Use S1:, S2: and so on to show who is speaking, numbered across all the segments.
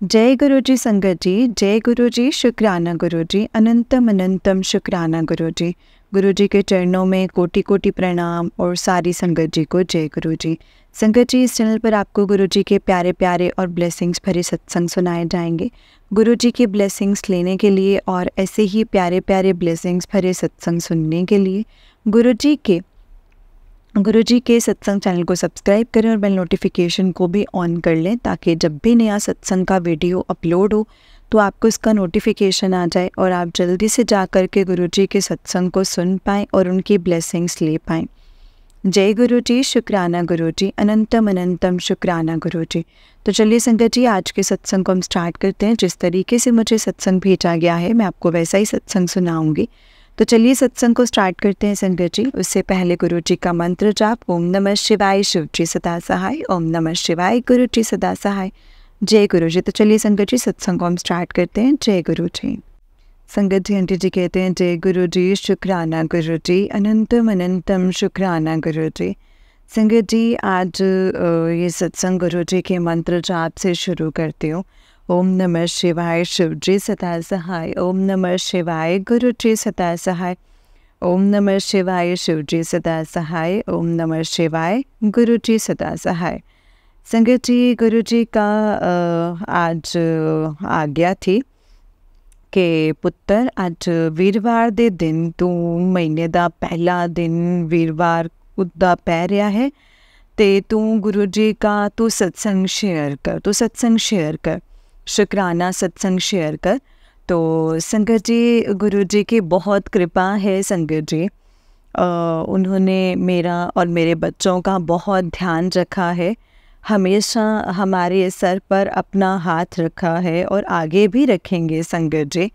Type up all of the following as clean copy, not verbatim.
S1: जय गुरु जी संगत जी, जय गुरु जी, शुक्राना गुरु जी, अनंतम अनंतम शुक्राना गुरु जी। गुरु जी के चरणों में कोटि कोटि प्रणाम और सारी संगत जी को जय गुरु जी। संगत जी, इस चैनल पर आपको गुरु जी के प्यारे प्यारे और ब्लेसिंग्स भरे सत्संग सुनाए जाएंगे। गुरु जी के ब्लेसिंग्स लेने के लिए और ऐसे ही प्यारे प्यारे ब्लेसिंग्स भरे सत्संग सुनने के लिए गुरु जी के सत्संग चैनल को सब्सक्राइब करें और बेल नोटिफिकेशन को भी ऑन कर लें, ताकि जब भी नया सत्संग का वीडियो अपलोड हो तो आपको इसका नोटिफिकेशन आ जाए और आप जल्दी से जा कर के गुरु जी के सत्संग को सुन पाएँ और उनकी ब्लेसिंग्स ले पाएँ। जय गुरु जी, शुक्राना गुरु जी, अनंतम अनंतम शुक्राना गुरु जी। तो चलिए संगत जी, आज के सत्संग को हम स्टार्ट करते हैं। जिस तरीके से मुझे सत्संग भेजा गया है मैं आपको वैसा ही सत्संग सुनाऊंगी। तो चलिए सत्संग को स्टार्ट करते हैं संगत जी। उससे पहले गुरु जी का मंत्र जाप। ओम नमः शिवाय, शिव जी सदा सहाय। ओम नमः शिवाय, गुरु जी सदा सहाय। जय गुरु जी। तो चलिए संगत जी, सत्संग को हम स्टार्ट करते हैं। जय गुरु जी। संगत जी, आंटी जी कहते हैं जय गुरु जी, शुक्राना गुरु जी, अनंतम अनंतम शुक्राना गुरु जी। संगत जी, आज ये सत्संग गुरु जी के मंत्र जाप से शुरू करती हूँ। ओम नमः शिवाय, शिव जी सदा सहाय। ओम नमः शिवाय, गुरु जी सदा सहाय। ओम नमः शिवाय, शिव जी सदा सहाय। ओम नमः शिवाय, गुरु जी सदा सहाय। संगत जी, गुरु जी का आज आज्ञा थी कि पुत्र, ਅੱਜ ਵੀਰਵਾਰ ਦੇ ਦਿਨ ਤੂੰ ਮਹੀਨੇ ਦਾ ਪਹਿਲਾ ਦਿਨ ਵੀਰਵਾਰ ਦਾ ਪੈ ਰਿਹਾ ਹੈ ਤੇ ਤੂੰ ਗੁਰੂ ਜੀ का तू सत्संग शेयर कर, शुक्राना सत्संग शेयर कर। तो संगत जी, गुरु जी की बहुत कृपा है संगत जी। उन्होंने मेरा और मेरे बच्चों का बहुत ध्यान रखा है, हमेशा हमारे सर पर अपना हाथ रखा है और आगे भी रखेंगे संगत जी।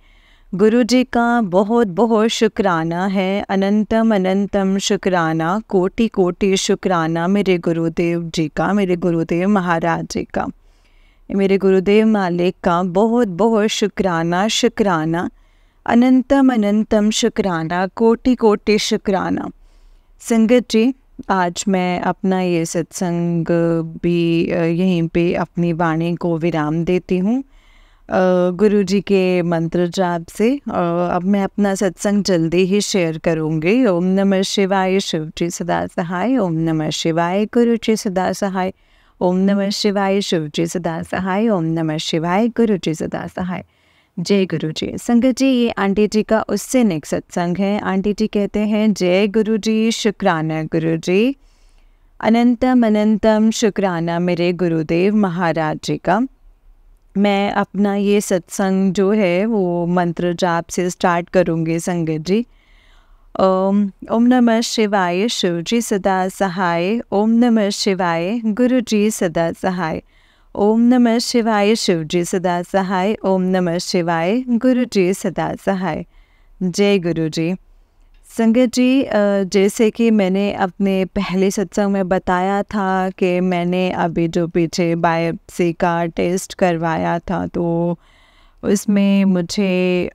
S1: गुरु जी का बहुत बहुत शुक्राना है, अनंतम अनंतम शुक्राना, कोटि कोटि शुक्राना मेरे गुरुदेव जी का, मेरे गुरुदेव महाराज जी का, मेरे गुरुदेव मालिक का बहुत बहुत शुक्राना, अनंतम अनंतम शुक्राना, कोटि कोटि शुक्राना। संगत जी, आज मैं अपना ये सत्संग भी यहीं पे अपनी वाणी को विराम देती हूँ गुरु जी के मंत्र जाप से। अब मैं अपना सत्संग जल्दी ही शेयर करूँगी। ओम नमः शिवाय, शिव जी सदा सहाय। ओम नमः शिवाय, गुरु जी सदा सहाय। ओम नमः शिवाय, शिव जी सदा सहाय। ओम नमः शिवाय, गुरु जी सदा सहाय। जय गुरु जी। संगत जी, ये आंटी जी का उससे नेक्स्ट सत्संग है। आंटी जी कहते हैं जय गुरु जी, शुक्राना गुरु जी, अनंतम अनंतम शुक्राना मेरे गुरुदेव महाराज जी का। मैं अपना ये सत्संग जो है वो मंत्र जाप से स्टार्ट करूँगी संगत जी। ओम नमः शिवाय, शिव जी सदा सहाय। ओम नमः शिवाय, गुरु जी सदा सहाय। ओम नमः शिवाय, शिव जी सदा सहाय। ओम नमः शिवाय, गुरु जी सदा सहाय। जय गुरु जी। संगत जी, जैसे कि मैंने अपने पहले सत्संग में बताया था कि मैंने अभी जो पीछे बायोप्सी का टेस्ट करवाया था, तो उसमें मुझे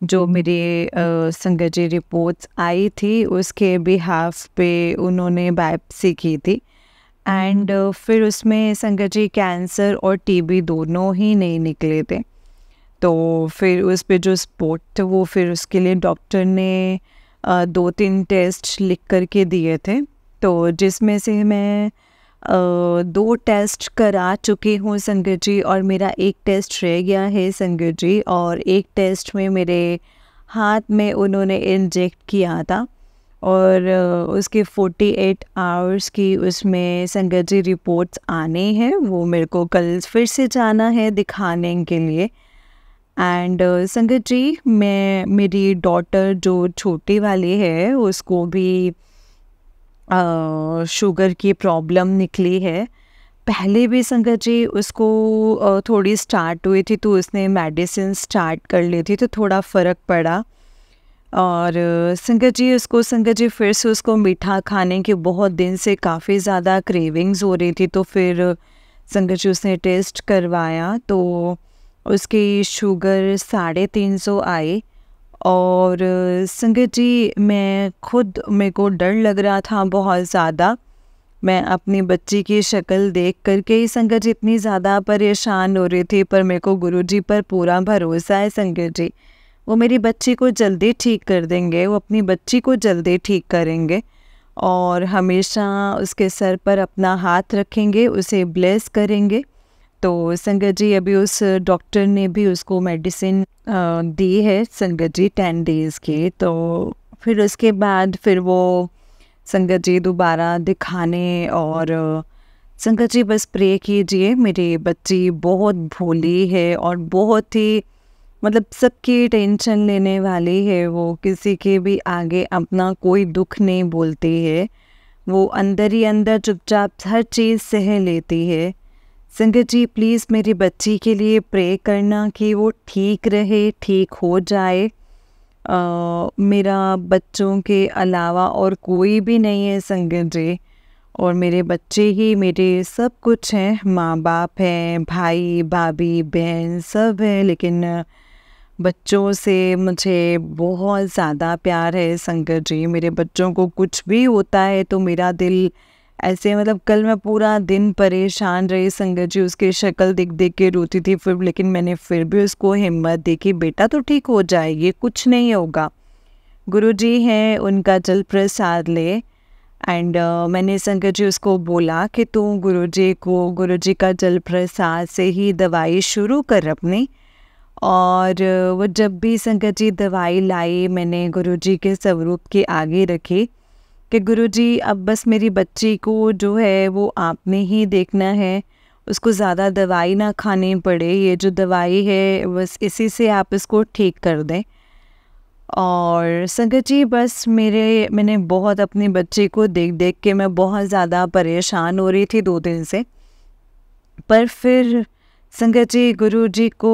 S1: जो मेरे संगत जी रिपोर्ट्स आई थी उसके बिहाफ पे उन्होंने बायोप्सी की थी। एंड फिर उसमें संगत जी कैंसर और टीबी दोनों ही नहीं निकले थे। तो फिर उस पे जो स्पॉट थे वो फिर उसके लिए डॉक्टर ने 2-3 टेस्ट लिख कर के दिए थे, तो जिसमें से मैं 2 टेस्ट करा चुकी हूँ संगत जी, और मेरा एक टेस्ट रह गया है संगत जी। और एक टेस्ट में मेरे हाथ में उन्होंने इंजेक्ट किया था और उसके 48 आवर्स की उसमें संगत जी रिपोर्ट्स आने हैं। वो मेरे को कल फिर से जाना है दिखाने के लिए। एंड संगत जी, मेरी डॉटर जो छोटी वाली है उसको भी शुगर की प्रॉब्लम निकली है। पहले भी संगत जी उसको थोड़ी स्टार्ट हुई थी, तो उसने मेडिसिन स्टार्ट कर ली थी, तो थोड़ा फ़र्क पड़ा। और संगत जी फिर से उसको मीठा खाने के बहुत दिन से काफ़ी ज़्यादा क्रेविंग्स हो रही थी। तो फिर संगत जी उसने टेस्ट करवाया तो उसकी शुगर 350 आई। और संगत जी, मेरे को डर लग रहा था बहुत ज़्यादा। मैं अपनी बच्ची की शक्ल देख करके ही संगत जी इतनी ज़्यादा परेशान हो रही थी, पर मेरे को गुरुजी पर पूरा भरोसा है संगत जी। वो मेरी बच्ची को जल्दी ठीक कर देंगे, वो अपनी बच्ची को जल्दी ठीक करेंगे और हमेशा उसके सर पर अपना हाथ रखेंगे, उसे ब्लेस करेंगे। तो संगत जी अभी उस डॉक्टर ने भी उसको मेडिसिन दी है संगत जी 10 डेज़ की। तो फिर उसके बाद फिर वो संगत जी दोबारा दिखाने, और संगत जी बस प्रे कीजिए। मेरी बच्ची बहुत भोली है और बहुत ही मतलब सबकी टेंशन लेने वाली है। वो किसी के भी आगे अपना कोई दुख नहीं बोलती है, वो अंदर ही अंदर चुपचाप हर चीज़ सह लेती है। संगत जी प्लीज़ मेरी बच्ची के लिए प्रे करना कि वो ठीक रहे, ठीक हो जाए। मेरा बच्चों के अलावा और कोई भी नहीं है संगत जी, और मेरे बच्चे ही मेरे सब कुछ हैं। माँ बाप हैं, भाई भाभी बहन सब है, लेकिन बच्चों से मुझे बहुत ज़्यादा प्यार है संगत जी। मेरे बच्चों को कुछ भी होता है तो मेरा दिल ऐसे मतलब कल मैं पूरा दिन परेशान रही संगत जी, उसकी शक्ल देख देख के रोती थी फिर, लेकिन मैंने फिर भी उसको हिम्मत दी कि बेटा तो ठीक हो जाएगी, कुछ नहीं होगा, गुरुजी हैं उनका जल प्रसाद ले। एंड मैंने संगत जी उसको बोला कि तू गुरुजी का जल प्रसाद से ही दवाई शुरू कर अपनी। और वो जब भी संगत जी दवाई लाई मैंने गुरुजी के स्वरूप के आगे रखी कि गुरुजी अब बस मेरी बच्ची को जो है वो आपने ही देखना है, उसको ज़्यादा दवाई ना खानी पड़े, ये जो दवाई है बस इसी से आप इसको ठीक कर दें। और संगत जी बस मैंने बहुत अपनी बच्ची को देख देख के मैं बहुत ज़्यादा परेशान हो रही थी 2 दिन से। पर फिर संगत जी गुरुजी को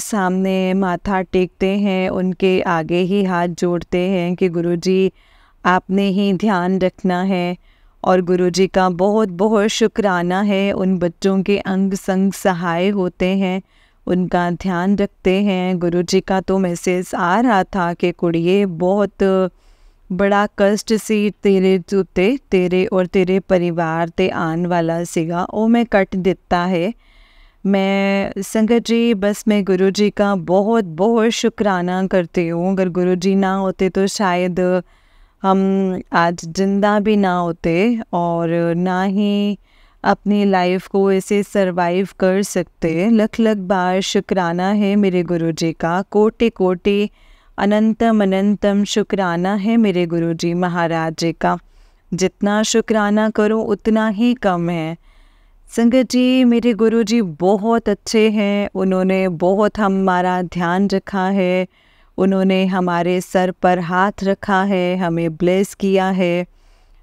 S1: सामने माथा टेकते हैं, उनके आगे ही हाथ जोड़ते हैं कि गुरुजी आपने ही ध्यान रखना है। और गुरुजी का बहुत बहुत शुक्राना है, उन बच्चों के अंग संग सहाय होते हैं, उनका ध्यान रखते हैं। गुरुजी का तो मैसेज आ रहा था कि कुड़िए बहुत बड़ा कष्ट सी तेरे और तेरे परिवार ते आन वाला सीगा, ओ मैं कट दिता है। मैं संगत जी बस मैं गुरुजी का बहुत बहुत शुक्राना करती हूँ। अगर गुरुजी ना होते तो शायद हम आज जिंदा भी ना होते और ना ही अपनी लाइफ को ऐसे सरवाइव कर सकते। लख लख बार शुक्राना है मेरे गुरुजी का, कोटि कोटि अनंतम अनंतम शुक्राना है मेरे गुरुजी महाराज जी का। जितना शुक्राना करो उतना ही कम है। संगत जी मेरे गुरुजी बहुत अच्छे हैं, उन्होंने बहुत हमारा ध्यान रखा है, उन्होंने हमारे सर पर हाथ रखा है, हमें ब्लेस किया है।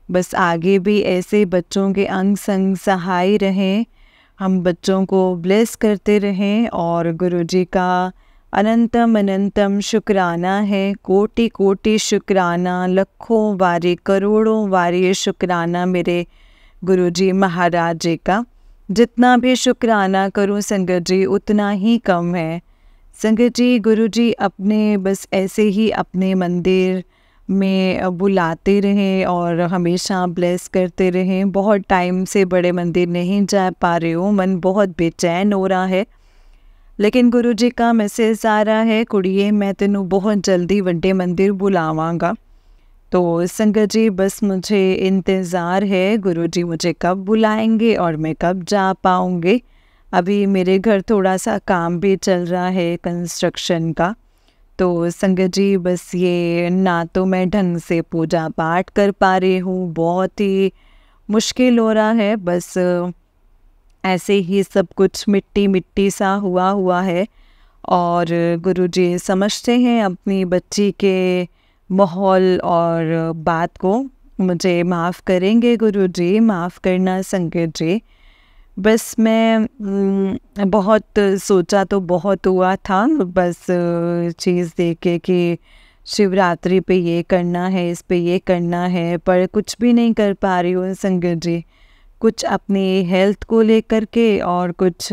S1: बस आगे भी ऐसे बच्चों के अंग संग सहाय रहें, हम बच्चों को ब्लेस करते रहें। और गुरुजी का अनंतम अनंतम शुक्राना है, कोटि कोटि शुक्राना, लखों वारे करोड़ों वारे शुक्राना मेरे गुरुजी महाराज जी का। जितना भी शुक्राना करूं संगत जी उतना ही कम है। संगत जी गुरुजी अपने बस ऐसे ही अपने मंदिर में बुलाते रहें और हमेशा ब्लेस करते रहें। बहुत टाइम से बड़े मंदिर नहीं जा पा रही हूँ, मन बहुत बेचैन हो रहा है, लेकिन गुरुजी का मैसेज आ रहा है कुड़िए मैं तेनू बहुत जल्दी वड्डे मंदिर बुलावांगा। तो संगत जी बस मुझे इंतज़ार है गुरुजी मुझे कब बुलाएंगे और मैं कब जा पाऊँगी। अभी मेरे घर थोड़ा सा काम भी चल रहा है कंस्ट्रक्शन का, तो संगत जी बस ये ना तो मैं ढंग से पूजा पाठ कर पा रही हूँ, बहुत ही मुश्किल हो रहा है। बस ऐसे ही सब कुछ मिट्टी मिट्टी सा हुआ है। और गुरुजी समझते हैं अपनी बच्ची के माहौल और बात को, मुझे माफ़ करेंगे गुरुजी, माफ़ करना संगत जी। बस मैं बहुत सोचा तो बहुत हुआ था, बस चीज़ देख के कि शिवरात्रि पे ये करना है, इस पे ये करना है, पर कुछ भी नहीं कर पा रही हूँ संगत जी। कुछ अपनी हेल्थ को लेकर के और कुछ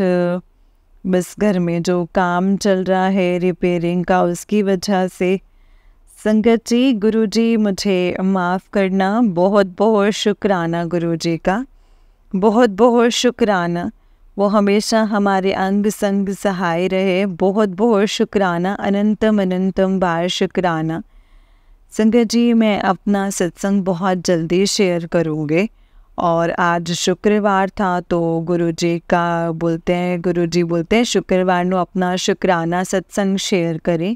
S1: बस घर में जो काम चल रहा है रिपेयरिंग का उसकी वजह से। संगत जी, गुरुजी मुझे माफ़ करना, बहुत बहुत शुक्राना गुरुजी का, बहुत बहुत शुक्राना। वो हमेशा हमारे अंग संग सहाय रहे, बहुत बहुत शुक्राना, अनंतम अनंतम बार शुक्राना। संगत जी, मैं अपना सत्संग बहुत जल्दी शेयर करूँगी और आज शुक्रवार था तो गुरुजी बोलते हैं शुक्रवार को अपना शुक्राना सत्संग शेयर करें।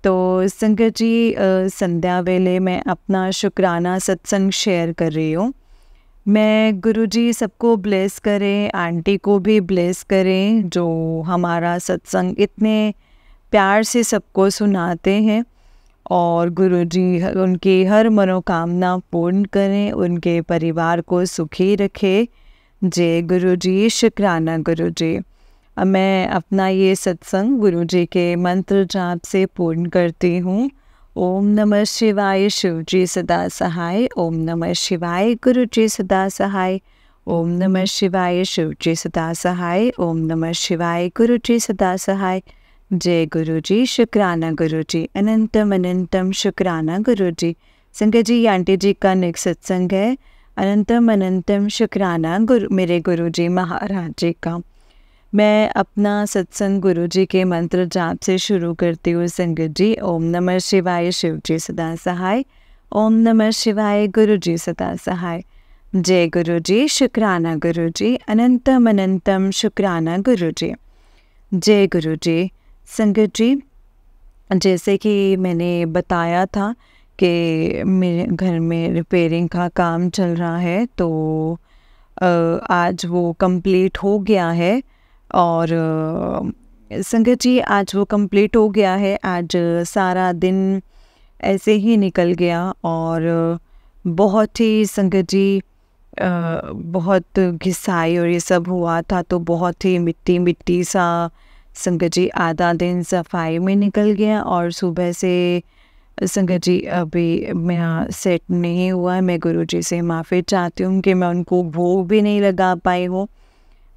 S1: तो संगत जी, संध्या वेले मैं अपना शुक्राना सत्संग शेयर कर रही हूँ। मैं गुरुजी सबको ब्लेस करें, आंटी को भी ब्लेस करें जो हमारा सत्संग इतने प्यार से सबको सुनाते हैं, और गुरुजी उनकी हर मनोकामना पूर्ण करें, उनके परिवार को सुखी रखे। जय गुरुजी, शुक्राना गुरुजी। अब मैं अपना ये सत्संग गुरुजी के मंत्र जाप से पूर्ण करती हूँ। ओम नमः शिवाय, शिवजी सदा सहाय। ओम नमः शिवाय, गुरुजी सदा सहाय। ओम नमः शिवाय, शिवजी सदा सहाय। ओम नमः शिवाय, गुरुजी सदा सहाय। जय गुरुजी, शुक्राना गुरुजी, अनंतम अनंतम शुक्राना गुरुजी। संगत जी, आंटी जी का नेक्स्ट सत्संग है, अनंतम अनंतम शुक्राना मेरे गुरुजी महाराज जी का। मैं अपना सत्संग गुरुजी के मंत्र जाप से शुरू करती हूँ। संगत जी, ओम नमः शिवाय, शिवजी सदा सहाय। ओम नमः शिवाय, गुरुजी सदा सहाय। जय गुरुजी, शुक्राना गुरुजी, अनंतम अनंतम शुक्राना गुरुजी। जय गुरुजी। संगत जी, जैसे कि मैंने बताया था कि मेरे घर में रिपेयरिंग का काम चल रहा है, तो आज वो कंप्लीट हो गया है। और संगत जी, आज वो कंप्लीट हो गया है। आज सारा दिन ऐसे ही निकल गया और बहुत ही संगत जी बहुत घिसाई और ये सब हुआ था, तो बहुत ही मिट्टी मिट्टी सा संगत जी आधा दिन सफाई में निकल गया। और सुबह से संगत जी अभी मेरा सेट नहीं हुआ है। मैं गुरुजी से माफ़ी चाहती हूँ कि मैं उनको भोग भी नहीं लगा पाई हूँ,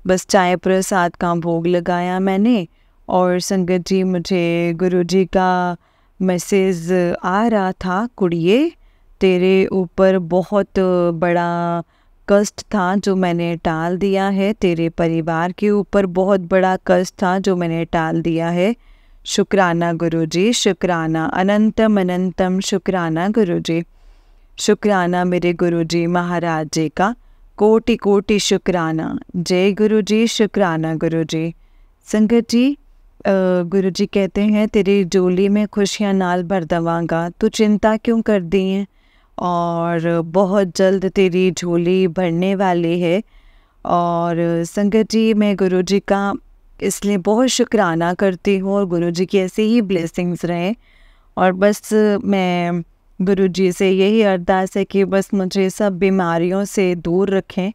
S1: बस चाय प्रसाद का भोग लगाया मैंने। और संगत जी, मुझे गुरुजी का मैसेज आ रहा था, कुड़िए तेरे ऊपर बहुत बड़ा कष्ट था जो मैंने टाल दिया है, तेरे परिवार के ऊपर बहुत बड़ा कष्ट था जो मैंने टाल दिया है। शुक्राना गुरुजी, शुक्राना, अनंतम अनंतम शुक्राना गुरुजी। शुक्राना मेरे गुरुजी महाराज जी का, कोटि कोटि शुक्राना। जय गुरुजी, शुक्राना गुरुजी। संगत जी, गुरुजी कहते हैं, तेरी जोली में खुशियाँ नाल भर दवांगा, तू चिंता क्यों कर दी है, और बहुत जल्द तेरी झोली भरने वाली है। और संगत जी, मैं गुरुजी का इसलिए बहुत शुक्राना करती हूँ, और गुरुजी की ऐसे ही ब्लेसिंग्स रहें। और बस मैं गुरुजी से यही अरदास है कि बस मुझे सब बीमारियों से दूर रखें,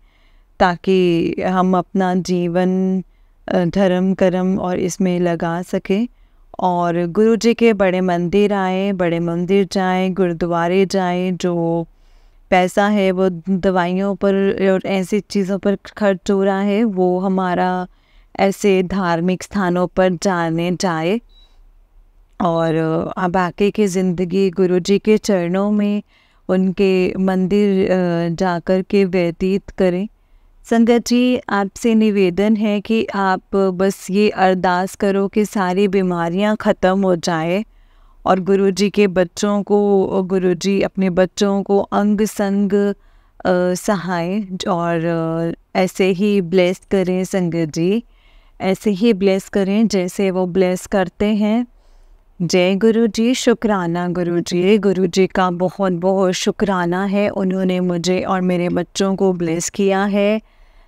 S1: ताकि हम अपना जीवन धर्म कर्म और इसमें लगा सकें, और गुरुजी के बड़े मंदिर आएँ, बड़े मंदिर जाएं, गुरुद्वारे जाएं। जो पैसा है वो दवाइयों पर और ऐसी चीज़ों पर खर्च हो रहा है, वो हमारा ऐसे धार्मिक स्थानों पर जाए, और अब आगे की ज़िंदगी गुरुजी के चरणों में, उनके मंदिर जाकर के व्यतीत करें। संगत जी, आपसे निवेदन है कि आप बस ये अरदास करो कि सारी बीमारियां ख़त्म हो जाए, और गुरुजी के बच्चों को, गुरुजी अपने बच्चों को अंग संग सहाय और ऐसे ही ब्लेस करें। संगत जी, ऐसे ही ब्लेस करें जैसे वो ब्लेस करते हैं। जय गुरुजी, शुक्राना गुरुजी। गुरुजी का बहुत बहुत शुक्राना है, उन्होंने मुझे और मेरे बच्चों को ब्लेस किया है।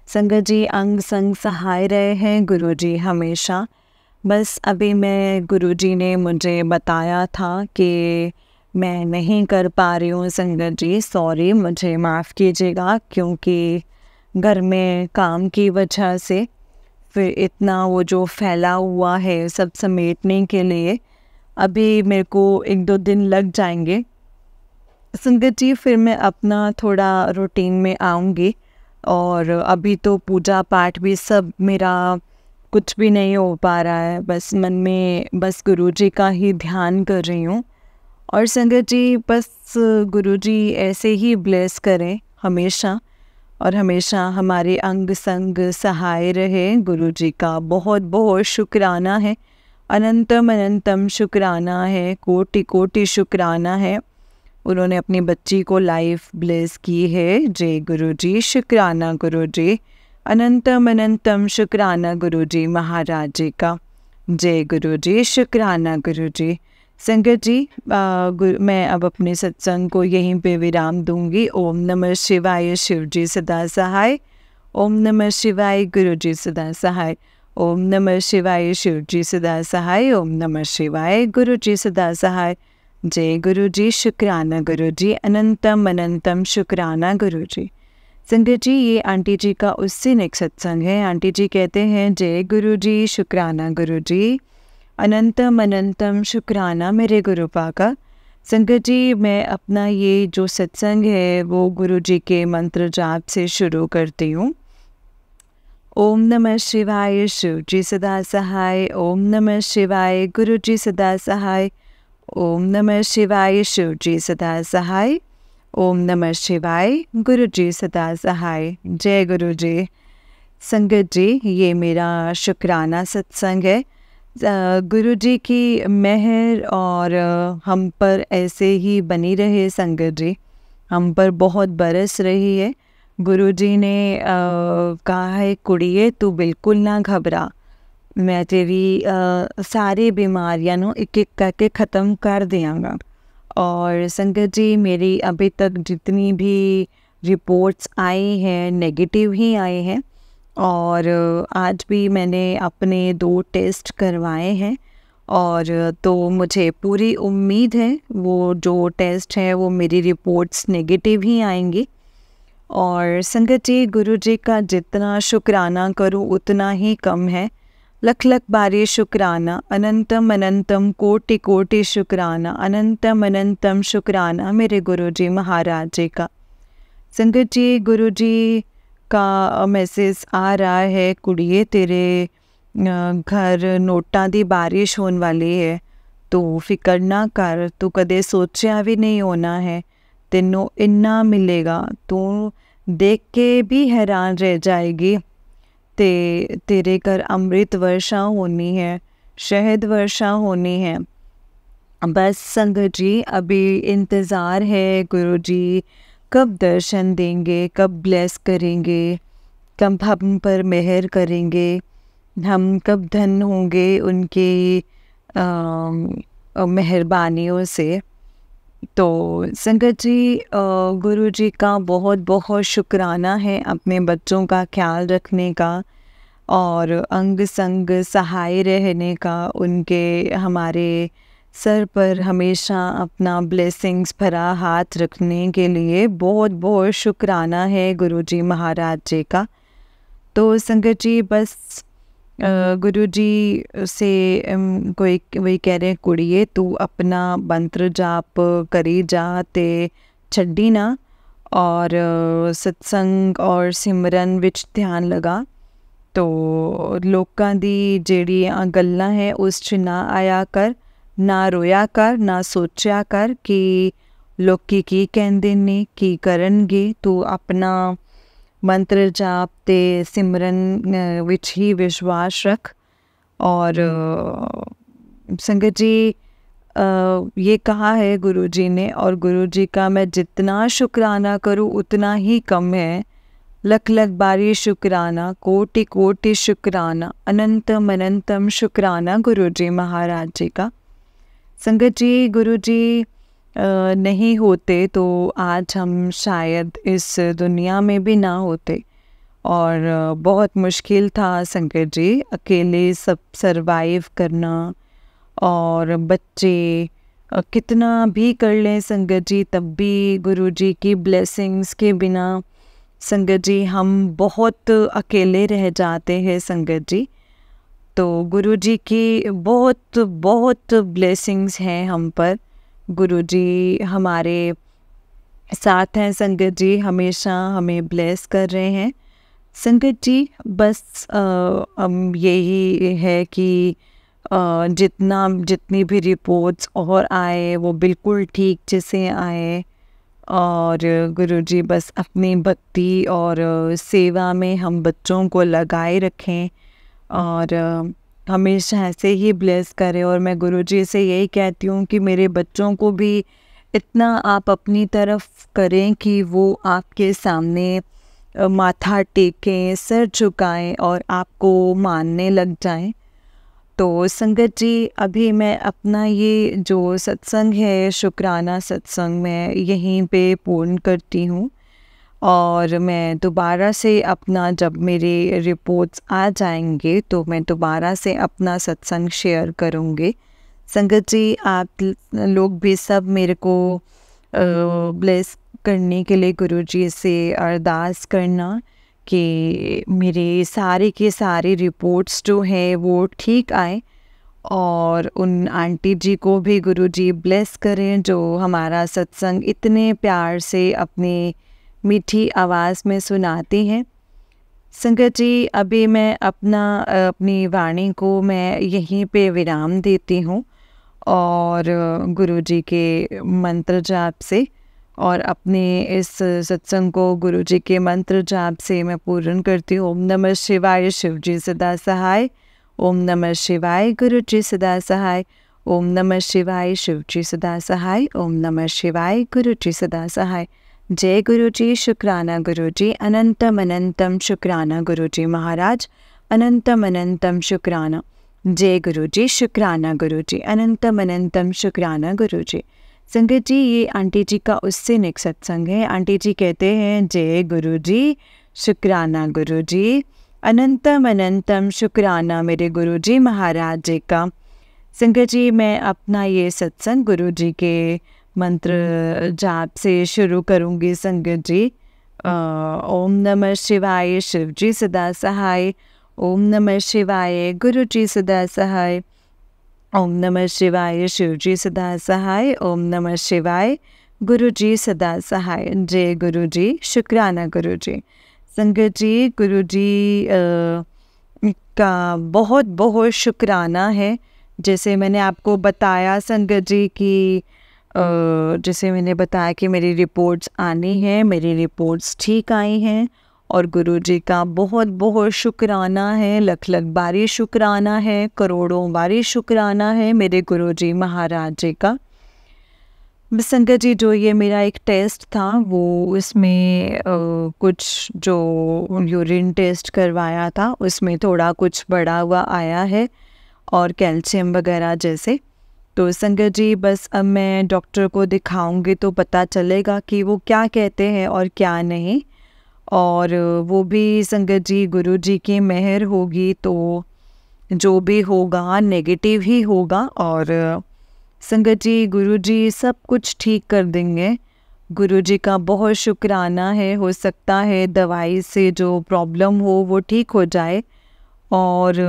S1: संगत जी, अंग संग सहाय रहे हैं गुरुजी हमेशा। बस अभी मैं, गुरुजी ने मुझे बताया था कि मैं नहीं कर पा रही हूँ। संगत जी, सॉरी, मुझे माफ़ कीजिएगा, क्योंकि घर में काम की वजह से फिर इतना वो जो फैला हुआ है सब समेटने के लिए अभी मेरे को 1-2 दिन लग जाएंगे। संगत जी, फिर मैं अपना थोड़ा रूटीन में आऊँगी, और अभी तो पूजा पाठ भी सब मेरा कुछ भी नहीं हो पा रहा है। बस मन में बस गुरुजी का ही ध्यान कर रही हूँ, और संगत जी बस गुरुजी ऐसे ही ब्लेस करें हमेशा, और हमेशा हमारे अंग संग सहाय रहे। गुरुजी का बहुत बहुत शुक्राना है, अनंतम अनंतम शुक्राना है, कोटि कोटि शुक्राना है। उन्होंने अपनी बच्ची को लाइफ ब्लेस की है। जय गुरुजी, शुक्राना गुरुजी, अनंतम अनंतम शुक्राना गुरुजी महाराज जी का। जय गुरुजी, शुक्राना गुरुजी। संगत जी मैं अब अपने सत्संग को यहीं पे विराम दूंगी। ओम नमः शिवाय, शिव जी सदा सहाय। ओम नमः शिवाय, गुरु जी सदा सहाय। ओम नमः शिवाय, शिव जी सदा सहाय। ओम नमः शिवाय, गुरु जी सदा सहाय। जय गुरु जी, शुक्राना गुरु जी, अनंतम अनंतम शुक्राना गुरु जी। संगत जी ये आंटी जी का उससे नेक्स्ट सत्संग है। आंटी जी कहते हैं, जय गुरु जी, शुक्राना गुरु जी, अनंतम अनंतम शुक्राना मेरे गुरु पाका। संगत जी मैं अपना ये जो सत्संग है वो गुरु जी के मंत्र जाप से शुरू करती हूँ। ओम नमः शिवाय, शिव जी सदा सहाय। ओम नमः शिवाय, गुरु जी सदा सहाय। ओम नमः शिवाय, शिव जी सदा सहाय। ओम नमः शिवाय, गुरु जी सदा सहाय। जय गुरु जी। संगत जी ये मेरा शुक्राना सत्संग है। गुरु जी की मेहर और हम पर ऐसे ही बनी रहे। संगत जी हम पर बहुत बरस रही है। गुरु जी ने कहा है, कुड़िए तू बिल्कुल ना घबरा, मैं तेरी सारी बीमारियां नो एक एक करके ख़त्म कर देंगा। और संगत जी मेरी अभी तक जितनी भी रिपोर्ट्स आई हैं नेगेटिव ही आए हैं। और आज भी मैंने अपने 2 टेस्ट करवाए हैं, और तो मुझे पूरी उम्मीद है वो जो टेस्ट है वो मेरी रिपोर्ट्स नेगेटिव ही आएंगी। और संगत जी गुरु जी का जितना शुक्राना करूँ उतना ही कम है। लख लख बारी शुक्राना, अनंतम अनंतम कोटि कोटि शुक्राना, अनंतम अनंतम शुक्राना मेरे गुरु जी महाराज जी का। संगत जी गुरु जी का मैसेज आ रहा है, कुड़िए तेरे घर नोटा दी बारिश होने वाली है, तो फिकर ना कर, तू कदे सोचा भी नहीं होना है, तेनों इन्ना मिलेगा, तू देख के भी हैरान रह जाएगी। तेरे घर अमृत वर्षा होनी है, शहद वर्षा होनी है। बस संगत जी अभी इंतज़ार है गुरु जी कब दर्शन देंगे, कब ब्लेस करेंगे, कब हम पर मेहर करेंगे, हम कब धन होंगे उनकी मेहरबानियों से। तो संगत जी गुरु जी का बहुत बहुत शुक्राना है अपने बच्चों का ख्याल रखने का और अंग संग सहाय रहने का, उनके हमारे सर पर हमेशा अपना ब्लेसिंग्स भरा हाथ रखने के लिए बहुत बहुत शुक्राना है गुरु जी महाराज जी का। तो संगत जी बस गुरु जी से कोई वही कह रहे हैं, कुड़िए तू अपना मंत्र जाप करी जा ते छड्डी ना, और सत्संग और सिमरन विच ध्यान लगा। तो लोकां दी जेड़ियां गल्लां है उस च ना आया कर, ना रोया कर, ना सोचा कर कि लोकी की कहंदे ने की करनगे। तू अपना मंत्र जाप ते सिमरन विच ही विश्वास रख। और संगत जी ये कहा है गुरु जी ने, और गुरु जी का मैं जितना शुक्राना करूँ उतना ही कम है। लख लख बारी शुक्राना, कोटि कोटि शुक्राना, अनंतम अनंतम शुक्राना गुरु जी महाराज जी का। संगत जी गुरु जी नहीं होते तो आज हम शायद इस दुनिया में भी ना होते, और बहुत मुश्किल था संगत जी अकेले सब सरवाइव करना। और बच्चे कितना भी कर लें संगत जी तब भी गुरु जी की ब्लेसिंग्स के बिना संगत जी हम बहुत अकेले रह जाते हैं संगत जी। तो गुरु जी की बहुत बहुत ब्लेसिंग्स हैं हम पर। गुरु जी हमारे साथ हैं संगत जी, हमेशा हमें ब्लेस कर रहे हैं संगत जी। बस यही है कि जितनी भी रिपोर्ट्स और आए वो बिल्कुल ठीक जैसे आए। और गुरुजी बस अपनी भक्ति और सेवा में हम बच्चों को लगाए रखें और हमेशा ऐसे ही ब्लेस करें। और मैं गुरुजी से यही कहती हूँ कि मेरे बच्चों को भी इतना आप अपनी तरफ करें कि वो आपके सामने माथा टेकें, सिर झुकाएं और आपको मानने लग जाएं। तो संगत जी, अभी मैं अपना ये जो सत्संग है, शुक्राना सत्संग, मैं यहीं पे पूर्ण करती हूँ। और मैं दोबारा से अपना, जब मेरे रिपोर्ट्स आ जाएंगे तो मैं दोबारा से अपना सत्संग शेयर करूँगी। संगत जी, आप लोग भी सब मेरे को ब्लेस करने के लिए गुरुजी से अरदास करना कि मेरे सारे के सारे रिपोर्ट्स जो है वो ठीक आए। और उन आंटी जी को भी गुरुजी ब्लेस करें जो हमारा सत्संग इतने प्यार से अपनी मीठी आवाज़ में सुनाती हैं। संगत जी, अभी मैं अपनी वाणी को मैं यहीं पे विराम देती हूँ और गुरुजी के मंत्र जाप से, और अपने इस सत्संग को गुरुजी के मंत्र जाप से मैं पूर्ण करती हूँ। ओम नमः शिवाय, शिव जी सदा सहाय। ओम नमः शिवाय, गुरु जी सदा सहाय। ओम नमः शिवाय, शिव जी सदा सहाय। ओम नमः शिवाय, गुरु जी सदा सहाय। जय गुरु जी, शुक्राना गुरु जी, अनंतम अनंतम शुक्राना गुरु जी महाराज, अनंतम अनंतम शुक्राना। जय गुरु जी, शुक्राना गुरु जी, अनंतम अनंतम शुक्राना गुरु जी। संगत जी, ये आंटी जी का उससे नेक्स्ट सत्संग है। आंटी जी कहते हैं, जय गुरु जी, शुक्राना गुरु जी, अनंतम अनंतम शुक्राना मेरे गुरु जी महाराज जी का। संगत जी, मैं अपना ये सत्संग गुरु जी के मंत्र जाप से शुरू करूँगी। संगत जी, ओम नमः शिवाय, शिव जी सदा सहाय। ओम नमः शिवाय, गुरु जी सदा सहाय। ओम नमः शिवाय, शिव जी सदा सहाय। ओम नमः शिवाय, गुरु जी सदा सहाय। जय गुरु जी, शुक्राना गुरु जी। संगत जी, गुरु जी का बहुत बहुत शुक्राना है। जैसे मैंने आपको बताया संगत जी कि जैसे मैंने बताया कि मेरी रिपोर्ट्स आनी हैं, मेरी रिपोर्ट्स ठीक आई हैं और गुरुजी का बहुत बहुत शुक्राना है, लख लख बारी शुक्राना है, करोड़ों बारी शुक्राना है मेरे गुरुजी महाराज जी का। संगत जी, जो ये मेरा एक टेस्ट था वो इसमें कुछ जो यूरिन टेस्ट करवाया था उसमें थोड़ा कुछ बढ़ा हुआ आया है और कैल्शियम वगैरह जैसे। तो संगत जी, बस अब मैं डॉक्टर को दिखाऊंगी तो पता चलेगा कि वो क्या कहते हैं और क्या नहीं। और वो भी संगत जी गुरुजी की मेहर होगी तो जो भी होगा नेगेटिव ही होगा। और संगत जी, गुरुजी सब कुछ ठीक कर देंगे। गुरुजी का बहुत शुक्राना है। हो सकता है दवाई से जो प्रॉब्लम हो वो ठीक हो जाए। और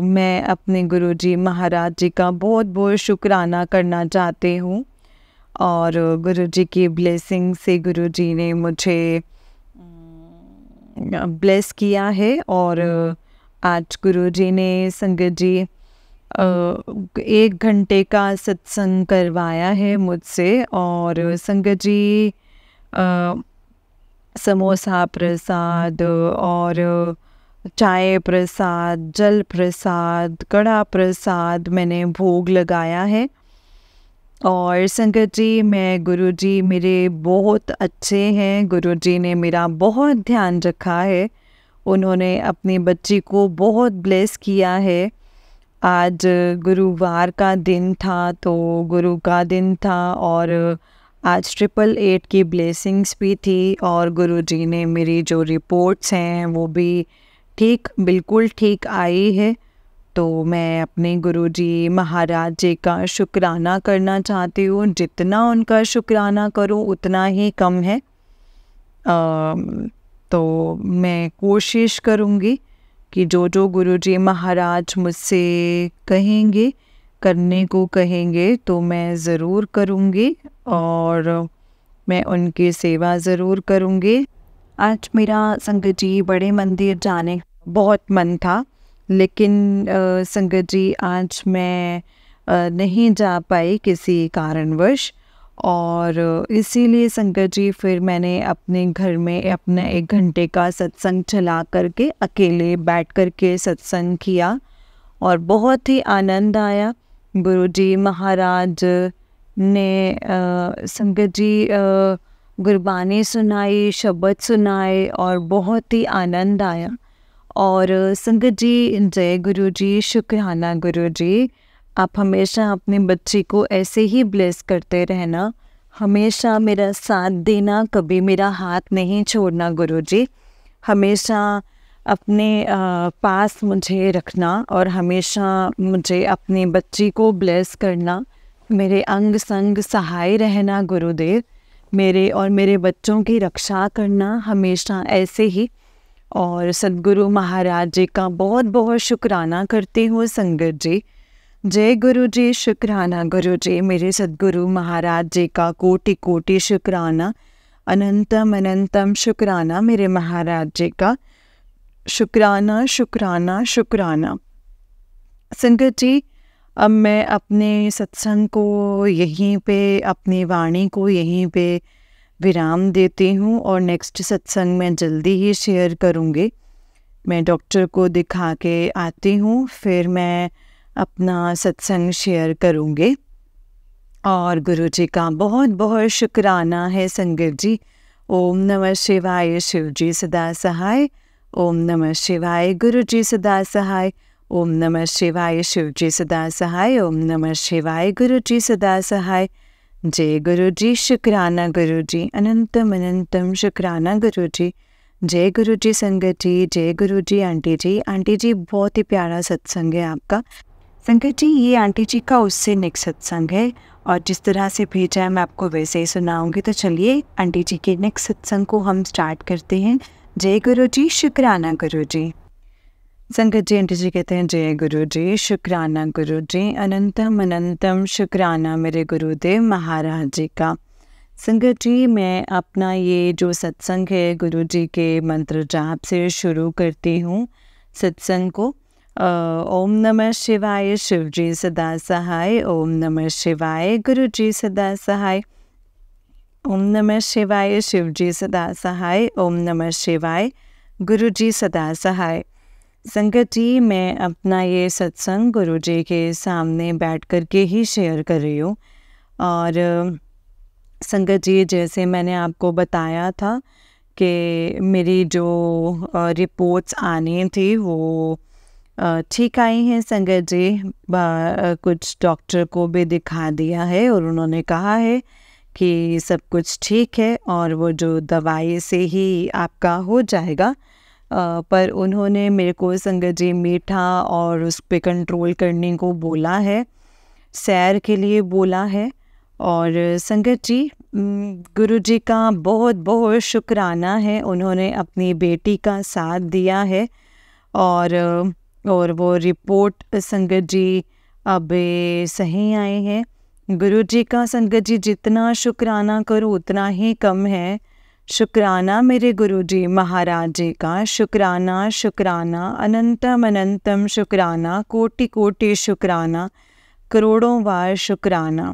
S1: मैं अपने गुरुजी महाराज जी का बहुत बहुत शुक्राना करना चाहती हूँ। और गुरुजी की ब्लेसिंग से गुरुजी ने मुझे ब्लेस किया है। और आज गुरुजी ने संगत जी 1 घंटे का सत्संग करवाया है मुझसे। और संगत जी, समोसा प्रसाद और चाय प्रसाद, जल प्रसाद, कड़ा प्रसाद मैंने भोग लगाया है। और संगत जी, मैं गुरुजी मेरे बहुत अच्छे हैं। गुरुजी ने मेरा बहुत ध्यान रखा है। उन्होंने अपनी बच्ची को बहुत ब्लेस किया है। आज गुरुवार का दिन था तो गुरु का दिन था और आज 888 की ब्लेसिंग्स भी थी। और गुरुजी ने मेरी जो रिपोर्ट्स हैं वो भी ठीक, बिल्कुल ठीक आई है। तो मैं अपने गुरुजी महाराज जी का शुक्राना करना चाहती हूँ। जितना उनका शुक्राना करूँ उतना ही कम है। तो मैं कोशिश करूँगी कि जो जो गुरुजी महाराज मुझसे कहेंगे, करने को कहेंगे तो मैं ज़रूर करूँगी और मैं उनकी सेवा ज़रूर करूँगी। आज मेरा संगत जी बड़े मंदिर जाने बहुत मन था लेकिन संगत जी आज मैं नहीं जा पाई किसी कारणवश, और इसीलिए संगत जी फिर मैंने अपने घर में अपना 1 घंटे का सत्संग चला करके अकेले बैठ कर के सत्संग किया और बहुत ही आनंद आया। गुरुजी महाराज ने संगत जी गुरबानी सुनाई, शब्द सुनाए और बहुत ही आनंद आया। और संगत जी, जय गुरु जी, शुक्राना गुरु जी। आप हमेशा अपने बच्चे को ऐसे ही ब्लेस करते रहना, हमेशा मेरा साथ देना, कभी मेरा हाथ नहीं छोड़ना गुरु जी। हमेशा अपने पास मुझे रखना और हमेशा मुझे अपने बच्ची को ब्लेस करना, मेरे अंग संग सहाय रहना गुरुदेव, मेरे और मेरे बच्चों की रक्षा करना हमेशा ऐसे ही। और सद्गुरु महाराज जी का बहुत बहुत शुक्राना करती हूँ संगत जी। जय गुरु जी, शुक्राना गुरु जी। मेरे सद्गुरु महाराज जी का कोटि कोटि शुक्राना, अनंतम अनंतम शुक्राना मेरे महाराज जी का। शुक्राना शुक्राना शुक्राना। संगत जी, अब मैं अपने सत्संग को यहीं पे, अपनी वाणी को यहीं पे विराम देती हूँ और नेक्स्ट सत्संग मैं जल्दी ही शेयर करूँगी। मैं डॉक्टर को दिखा के आती हूँ, फिर मैं अपना सत्संग शेयर करूँगी। और गुरु जी का बहुत बहुत शुक्राना है संगत जी। ओम नमः शिवाय, शिव जी सदा सहाय। ओम नमः शिवाय, गुरु जी सदा सहाय। ओम नमः शिवाय, शिव जी सदा सहाय। ओम नमः शिवाय, गुरु जी सदा सहाय। जय गुरु जी, शुक्राना गुरु जी, अनंतम अनंतम शुक्राना गुरु जी। जय गुरु जी संगत जी, जय गुरु जी आंटी जी। आंटी जी, बहुत ही प्यारा सत्संग है आपका। संगत जी, ये आंटी जी का उससे नेक्स्ट सत्संग है और जिस तरह से भेजा है मैं आपको वैसे ही सुनाऊंगी। तो चलिए आंटी जी के नेक्स्ट सत्संग को हम स्टार्ट करते हैं। जय गुरु जी, शुक्राना गुरु जी। संगत जी, आंटी जी कहते हैं जय गुरु जी, शुक्राना गुरु जी, अनंतम अनंतम शुक्राना मेरे गुरुदेव महाराज जी का। संगत जी, मैं अपना ये जो सत्संग है गुरु जी के मंत्र जाप से शुरू करती हूँ सत्संग को। ओम नमः शिवाय, शिव जी सदा सहाय। ओम नमः शिवाय, गुरु जी सदा सहाय। ओम नमः शिवाय, शिव जी सदा सहाय। ओम नमः शिवाय, गुरु जी सदा सहाय। संगत जी, मैं अपना ये सत्संग गुरु जी के सामने बैठ कर के ही शेयर कर रही हूँ। और संगत जी, जैसे मैंने आपको बताया था कि मेरी जो रिपोर्ट्स आनी थी वो ठीक आई हैं संगत जी। कुछ डॉक्टर को भी दिखा दिया है और उन्होंने कहा है कि सब कुछ ठीक है और वो जो दवाई से ही आपका हो जाएगा। पर उन्होंने मेरे को संगत जी मीठा और उस पर कंट्रोल करने को बोला है, सैर के लिए बोला है। और संगत जी, गुरु जी का बहुत बहुत शुक्राना है, उन्होंने अपनी बेटी का साथ दिया है। और वो रिपोर्ट संगत जी अब सही आए हैं। गुरु जी का संगत जी जितना शुक्राना करो उतना ही कम है। शुक्राना मेरे गुरु जी महाराज जी का, शुक्राना शुक्राना, अनंतम अनंतम शुक्राना, कोटि कोटि शुक्राना, करोड़ों बार शुक्राना।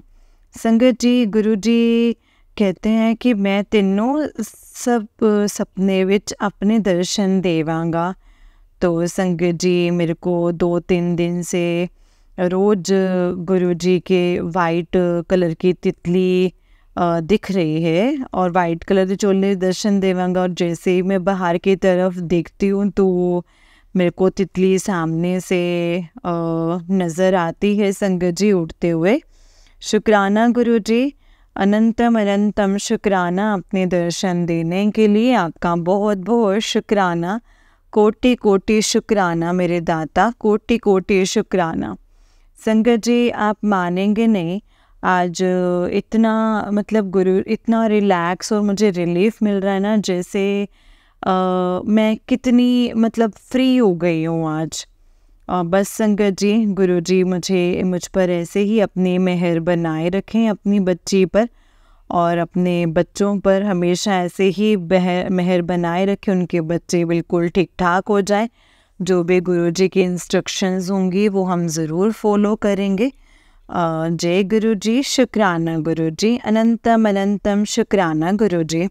S1: संगत जी, गुरु जी कहते हैं कि मैं तीनों सब सपने विच अपने दर्शन देवांगा। तो संगत जी, मेरे को 2-3 दिन से रोज़ गुरु जी के वाइट कलर की तितली दिख रही है और वाइट कलर के चोले दर्शन देवांगा। और जैसे ही मैं बाहर की तरफ देखती हूँ तो मेरे को तितली सामने से नज़र आती है संगत जी, उड़ते हुए। शुक्राना गुरु जी, अनंतम अनंतम शुक्राना अपने दर्शन देने के लिए। आपका बहुत बहुत शुक्राना, कोटि कोटि शुक्राना मेरे दाता, कोटि कोटि शुक्राना। संगत जी, आप मानेंगे नहीं, आज इतना मतलब गुरु इतना रिलैक्स और मुझे रिलीफ मिल रहा है ना, जैसे मैं कितनी मतलब फ्री हो गई हूँ आज। बस संगत जी, गुरु जी मुझ पर ऐसे ही अपनी मेहर बनाए रखें, अपनी बच्ची पर और अपने बच्चों पर हमेशा ऐसे ही मेहर बनाए रखें। उनके बच्चे बिल्कुल ठीक ठाक हो जाए, जो भी गुरुजी की इंस्ट्रक्शंस होंगी वो हम ज़रूर फॉलो करेंगे। जय गुरुजी, शुक्राना गुरुजी, अनंतम अनंतम शुक्राना गुरुजी।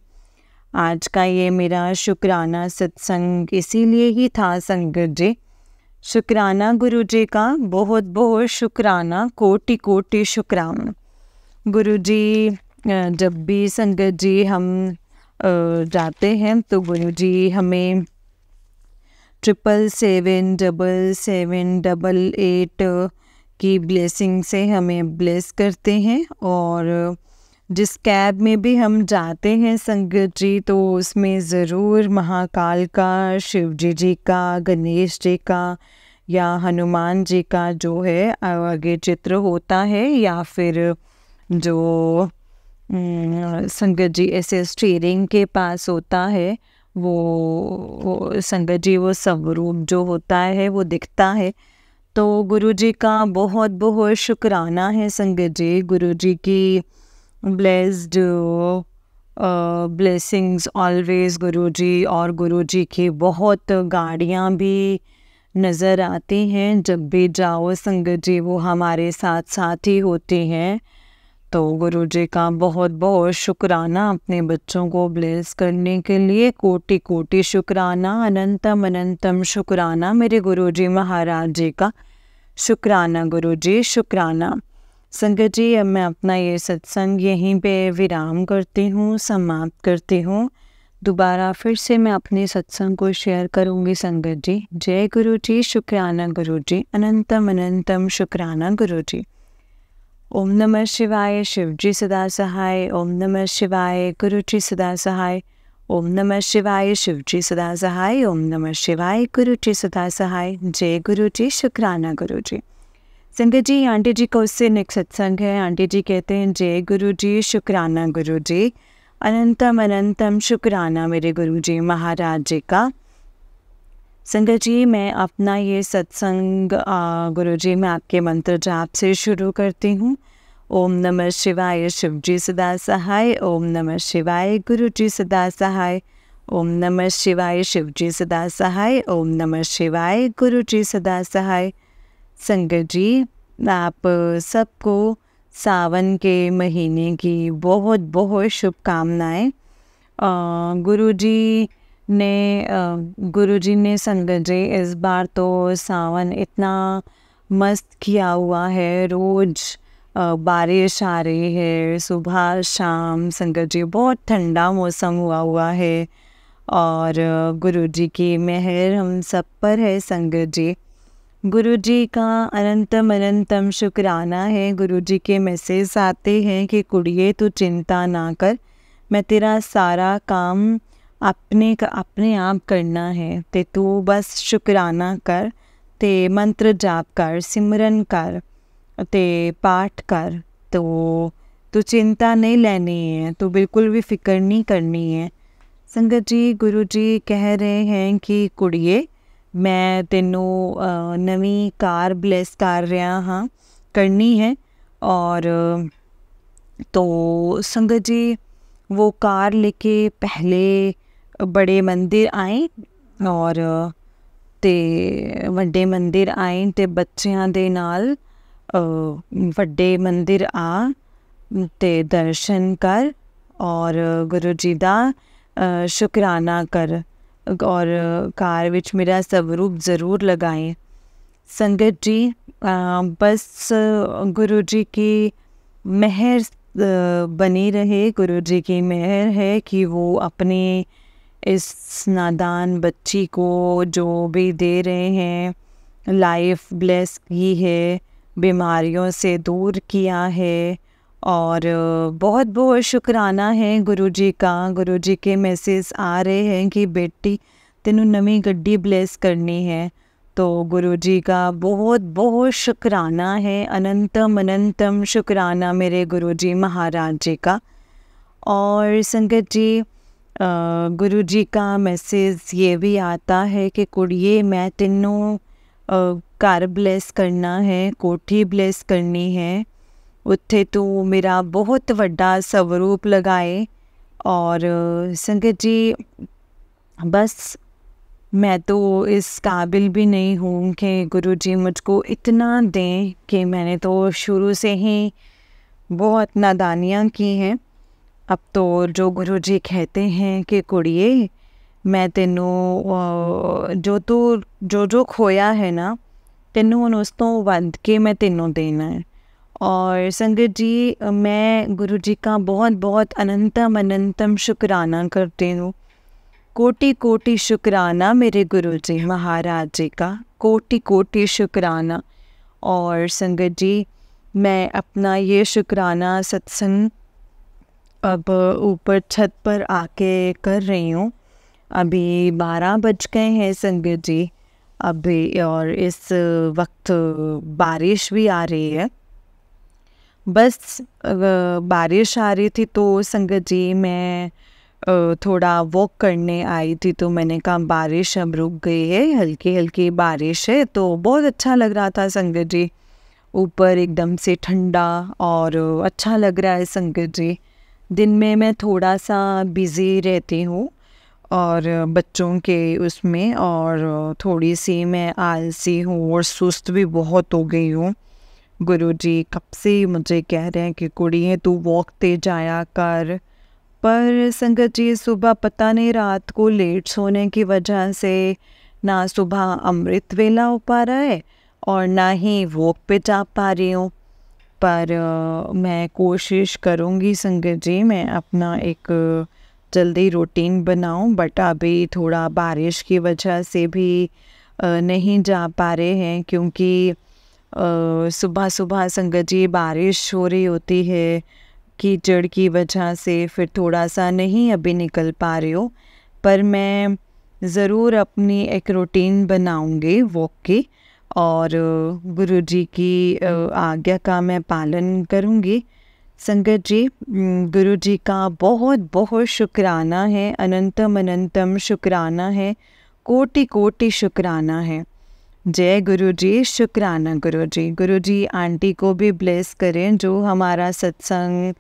S1: आज का ये मेरा शुक्राना सत्संग इसीलिए ही था संगत जी। शुक्राना गुरुजी का बहुत बहुत शुक्राना, कोटि कोटि शुक्राना। गुरुजी जब भी संगत जी हम जाते हैं तो गुरुजी हमें 7777788 की ब्लेसिंग से हमें ब्लेस करते हैं। और जिस कैब में भी हम जाते हैं संगत जी तो उसमें ज़रूर महाकाल का, शिव जी का, गणेश जी का या हनुमान जी का जो है आगे चित्र होता है, या फिर जो संगत जी ऐसे स्टीयरिंग के पास होता है वो संगत जी वो स्वरूप जो होता है वो दिखता है। तो गुरुजी का बहुत बहुत शुक्राना है संगत जी। गुरुजी की ब्लेस्ड ब्लेसिंग्स ऑलवेज गुरुजी, और गुरुजी की बहुत गाड़ियाँ भी नज़र आती हैं जब भी जाओ संगत जी, वो हमारे साथ साथ ही होती हैं। तो गुरुजी का बहुत बहुत शुक्राना अपने बच्चों को ब्लेस करने के लिए, कोटि कोटि शुक्राना, अनंतम अनंतम शुक्राना मेरे गुरुजी महाराज जी का। शुक्राना गुरुजी, शुक्राना। संगत जी अब मैं अपना ये सत्संग यहीं पे विराम करती हूँ, समाप्त करती हूँ। दोबारा फिर से मैं अपने सत्संग को शेयर करूँगी संगत जी। जय गुरुजी, शुक्राना गुरुजी, अनंतम अनंतम शुक्राना गुरुजी। ओम नमः शिवाय, शिवजी सदा सहाय। ओम नमः शिवाय, गुरुजी सदा सहाय। ओम नमः शिवाय, शिवजी सदा सहाय। ओम नमः शिवाय, गुरुजी सदा सहाय। जय गुरुजी, शुक्राना गुरुजी। संगत जी आंटी जी का उससे नेक्स्ट सत्संग है। आंटी जी कहते हैं जय गुरुजी, शुक्राना गुरुजी, अनंतम अनंतम शुक्राना मेरे गुरुजी महाराज जी का। संगत जी मैं अपना ये सत्संग गुरुजी मैं आपके मंत्र जाप से शुरू करती हूँ। ओम नमः शिवाय, शिवजी सदा सहाय। ओम नमः शिवाय, गुरुजी सदा सहाय। ओम नमः शिवाय, शिवजी सदा सहाय। ओम नमः शिवाय, गुरुजी सदा सहाय। संगत जी आप सबको सावन के महीने की बहुत बहुत शुभकामनाएं। गुरुजी ने संगत जी इस बार तो सावन इतना मस्त किया हुआ है। रोज़ बारिश आ रही है, सुबह शाम संगत जी बहुत ठंडा मौसम हुआ है। और गुरुजी की मेहर हम सब पर है संगत जी। गुरुजी का अनंतम अनंतम शुक्राना है। गुरुजी के मैसेज आते हैं कि कुड़िए तू चिंता ना कर, मैं तेरा सारा काम अपने आप करना है, ते तू बस शुक्राना कर, ते मंत्र जाप कर, सिमरन कर, ते पाठ कर। तो तू चिंता नहीं लेनी है, तो बिल्कुल भी फिक्र नहीं करनी है। संगत जी गुरुजी कह रहे हैं कि कुड़िए मैं तेनों नवी कार ब्लेस कर रहा हाँ, करनी है। और तो संगत जी वो कार लेके पहले बड़े मंदिर आए, और ते वड्डे मंदिर आए ते बच्चों दे नाल वड्डे मंदिर आ ते दर्शन कर और गुरुजी दा शुक्राना कर, और कार विच मेरा स्वरूप ज़रूर लगाएं। संगत जी बस गुरुजी की मेहर बनी रहे। गुरुजी की मेहर है कि वो अपने इस नादान बच्ची को जो भी दे रहे हैं, लाइफ ब्लेस की है, बीमारियों से दूर किया है। और बहुत बहुत शुक्राना है गुरुजी का। गुरुजी के मैसेज आ रहे हैं कि बेटी तेनू नवी गड्डी ब्लेस करनी है। तो गुरुजी का बहुत बहुत शुक्राना है, अनंतम अनंतम शुक्राना मेरे गुरुजी महाराज जी का। और संगत जी गुरुजी का मैसेज ये भी आता है कि कुड़िए मैं तेनों घर ब्लेस करना है, कोठी ब्लेस करनी है, उत्थे तू मेरा बहुत वड्डा स्वरूप लगाए। और संगत जी बस मैं तो इस काबिल भी नहीं हूँ कि गुरुजी मुझको इतना दें कि मैंने तो शुरू से ही बहुत नादानियाँ की हैं। अब तो जो गुरुजी कहते हैं कि कुड़िए मैं तेनों जो खोया है ना तेनों उस तो वध के मैं तेनों देना है। और संगत जी मैं गुरुजी का बहुत बहुत अनंतम अनंतम शुक्राना करती हूँ। कोटि कोटि शुक्राना मेरे गुरुजी महाराज जी का, कोटि कोटि शुक्राना। और संगत जी मैं अपना ये शुक्राना सत्संग अब ऊपर छत पर आके कर रही हूँ। अभी 12 बज गए हैं संगत जी अभी, और इस वक्त बारिश भी आ रही है। बस बारिश आ रही थी तो संगत जी मैं थोड़ा वॉक करने आई थी, तो मैंने कहा बारिश अब रुक गई है, हल्की हल्की बारिश है, तो बहुत अच्छा लग रहा था संगत जी। ऊपर एकदम से ठंडा और अच्छा लग रहा है संगत जी। दिन में मैं थोड़ा सा बिज़ी रहती हूँ और बच्चों के उसमें, और थोड़ी सी मैं आलसी हूँ और सुस्त भी बहुत हो गई हूँ। गुरुजी कब से मुझे कह रहे हैं कि कुड़िए तू वॉक ते जाया कर, पर संगत जी सुबह पता नहीं रात को लेट सोने की वजह से ना सुबह अमृत वेला हो पा रहा है और ना ही वॉक पे जा पा रही हूँ। पर मैं कोशिश करूँगी संगत जी मैं अपना एक जल्दी रूटीन बनाऊँ, बट अभी थोड़ा बारिश की वजह से भी नहीं जा पा रहे हैं, क्योंकि सुबह सुबह संगत जी बारिश हो रही होती है कीचड़ की वजह से, फिर थोड़ा सा नहीं अभी निकल पा रही हो। पर मैं ज़रूर अपनी एक रूटीन बनाऊंगी वॉक की, और गुरुजी की आज्ञा का मैं पालन करूंगी। संगत जी गुरुजी का बहुत बहुत शुक्राना है, अनंतम अनंतम शुक्राना है, कोटि कोटि शुक्राना है। जय गुरुजी, शुक्राना गुरुजी। गुरुजी आंटी को भी ब्लेस करें जो हमारा सत्संग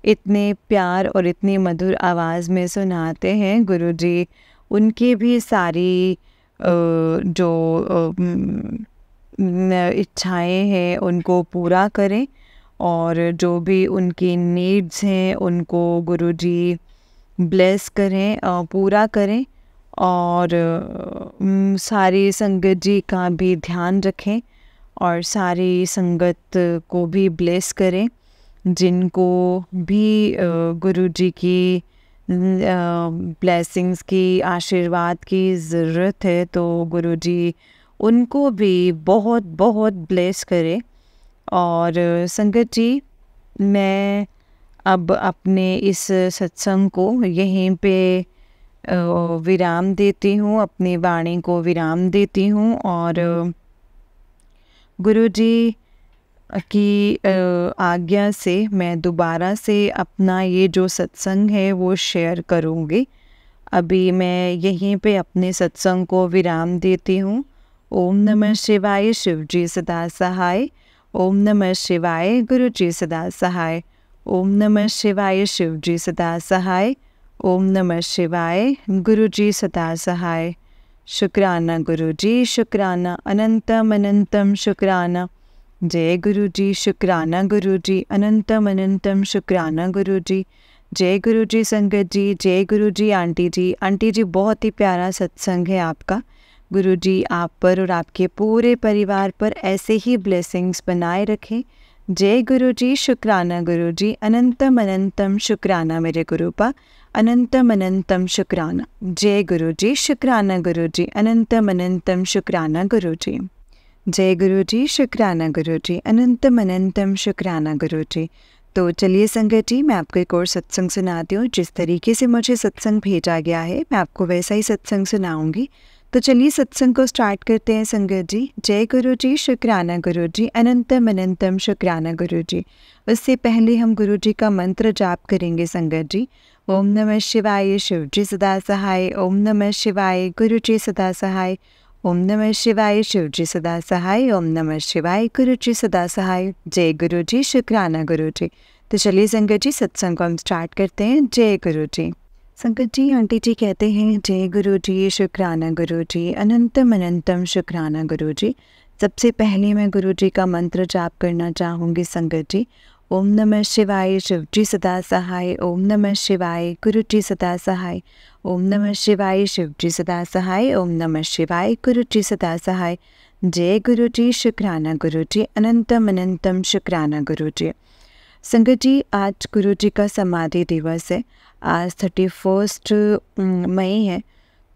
S1: इतने प्यार और इतनी मधुर आवाज़ में सुनाते हैं। गुरुजी उनकी भी सारी जो इच्छाएं हैं उनको पूरा करें, और जो भी उनकी नीड्स हैं उनको गुरुजी ब्लेस करें, पूरा करें। और सारी संगत जी का भी ध्यान रखें और सारी संगत को भी ब्लेस करें जिनको भी गुरुजी की ब्लेसिंग्स की, आशीर्वाद की ज़रूरत है, तो गुरुजी उनको भी बहुत बहुत ब्लेस करें। और संगत जी मैं अब अपने इस सत्संग को यहीं पे विराम देती हूँ, अपनी वाणी को विराम देती हूँ, और गुरुजी की आज्ञा से मैं दोबारा से अपना ये जो सत्संग है वो शेयर करूँगी। अभी मैं यहीं पे अपने सत्संग को विराम देती हूँ। ओम नमः शिवाय, शिव जी सदा सहाय। ओम नमः शिवाय, गुरु जी सदा सहाय। ओम नमः शिवाय, शिव जी सदा सहाय। ओम नमः शिवाय, गुरु जी सदा सहाय। शुक्राना गुरु जी, शुक्राना, अनंतम अनंतम शुक्राना। जय गुरु जी, शुक्राना गुरु जी, अनंतम अनंतम शुक्राना गुरु जी। जय गुरु जी संगत जी, जय गुरु जी आंटी जी। आंटी जी बहुत ही प्यारा सत्संग है आपका। गुरु जी आप पर और आपके पूरे परिवार पर ऐसे ही ब्लेसिंग्स बनाए रखें। जय गुरु जी, शुक्राना गुरु जी, अनंतम अनंतम शुक्राना मेरे गुरुपा, अनंतम अनंतम शुक्राना। जय गुरु जी, शुक्राना गुरु जी, अनंतम अनंतम शुक्राना गुरु जी। जय गुरु जी, शुक्राना गुरु जी, अनंतम अनंतम शुक्राना गुरु जी। तो चलिए संगत जी मैं आपको एक और सत्संग सुनाती हूँ। जिस तरीके से मुझे सत्संग भेजा गया है मैं आपको वैसा ही सत्संग सुनाऊंगी। तो चलिए सत्संग को स्टार्ट करते हैं संगत जी। जय गुरु जी, शुक्राना गुरु जी, अनंतम अनंतम शुक्राना गुरु जी। उससे पहले हम गुरु जी का मंत्र जाप करेंगे संगत जी। ओम नमः शिवाय, शिव जी सदा सहाय। ओम नमः शिवाय, गुरु जी सदा सहाय। ओम नमः शिवाय, शिव जी सदा सहाय। ओम नमः शिवाय, गुरु जी सदा सहाय। जय गुरु जी, शुक्राना गुरु जी। तो चलिए संगत जी सत्संग को हम स्टार्ट करते हैं। जय गुरु जी। संगत जी, आंटी जी कहते हैं जय गुरु जी, शुक्राना गुरु जी, अनंतम अनंतम शुक्राना गुरु जी। सबसे पहले मैं गुरु जी का मंत्र जाप करना चाहूँगी संगत जी। ओम नमः शिवाय, शिव जी सदा सहाय। ओम नमः शिवाय, गुरु जी सदा सहाय। ओम नमः शिवाय, शिव जी सदा सहाय। ओम नमः शिवाय, गुरु जी सदा सहाय। जय गुरु जी, शुक्राना गुरु जी, अनंतम अनंतम शुक्राना गुरु जी। संगत जी, आज गुरु जी का समाधि दिवस है। आज 31 मई है।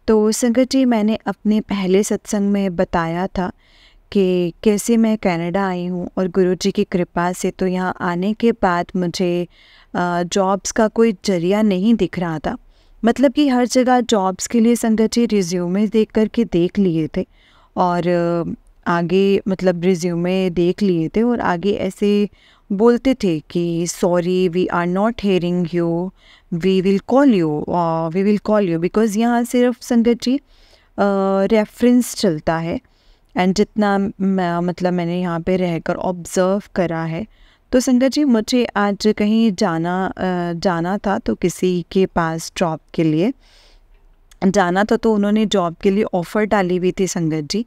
S1: तो संगत जी, मैंने अपने पहले सत्संग में बताया था कि कैसे मैं कनाडा आई हूँ और गुरु जी की कृपा से तो यहाँ आने के बाद मुझे जॉब्स का कोई जरिया नहीं दिख रहा था। मतलब कि हर जगह जॉब्स के लिए संगत जी रिज्यूमे देख कर के देख लिए थे और आगे मतलब रिज्यूमे देख लिए थे और आगे ऐसे बोलते थे कि sorry, we are not hearing you, we will call you because यहाँ सिर्फ संगत जी रेफरेंस चलता है। एंड जितना मतलब मैंने यहाँ पे रहकर ऑब्ज़र्व करा है, तो संगत जी मुझे आज कहीं जाना था, तो किसी के पास जॉब के लिए जाना था, तो उन्होंने जॉब के लिए ऑफ़र डाली हुई थी संगत जी।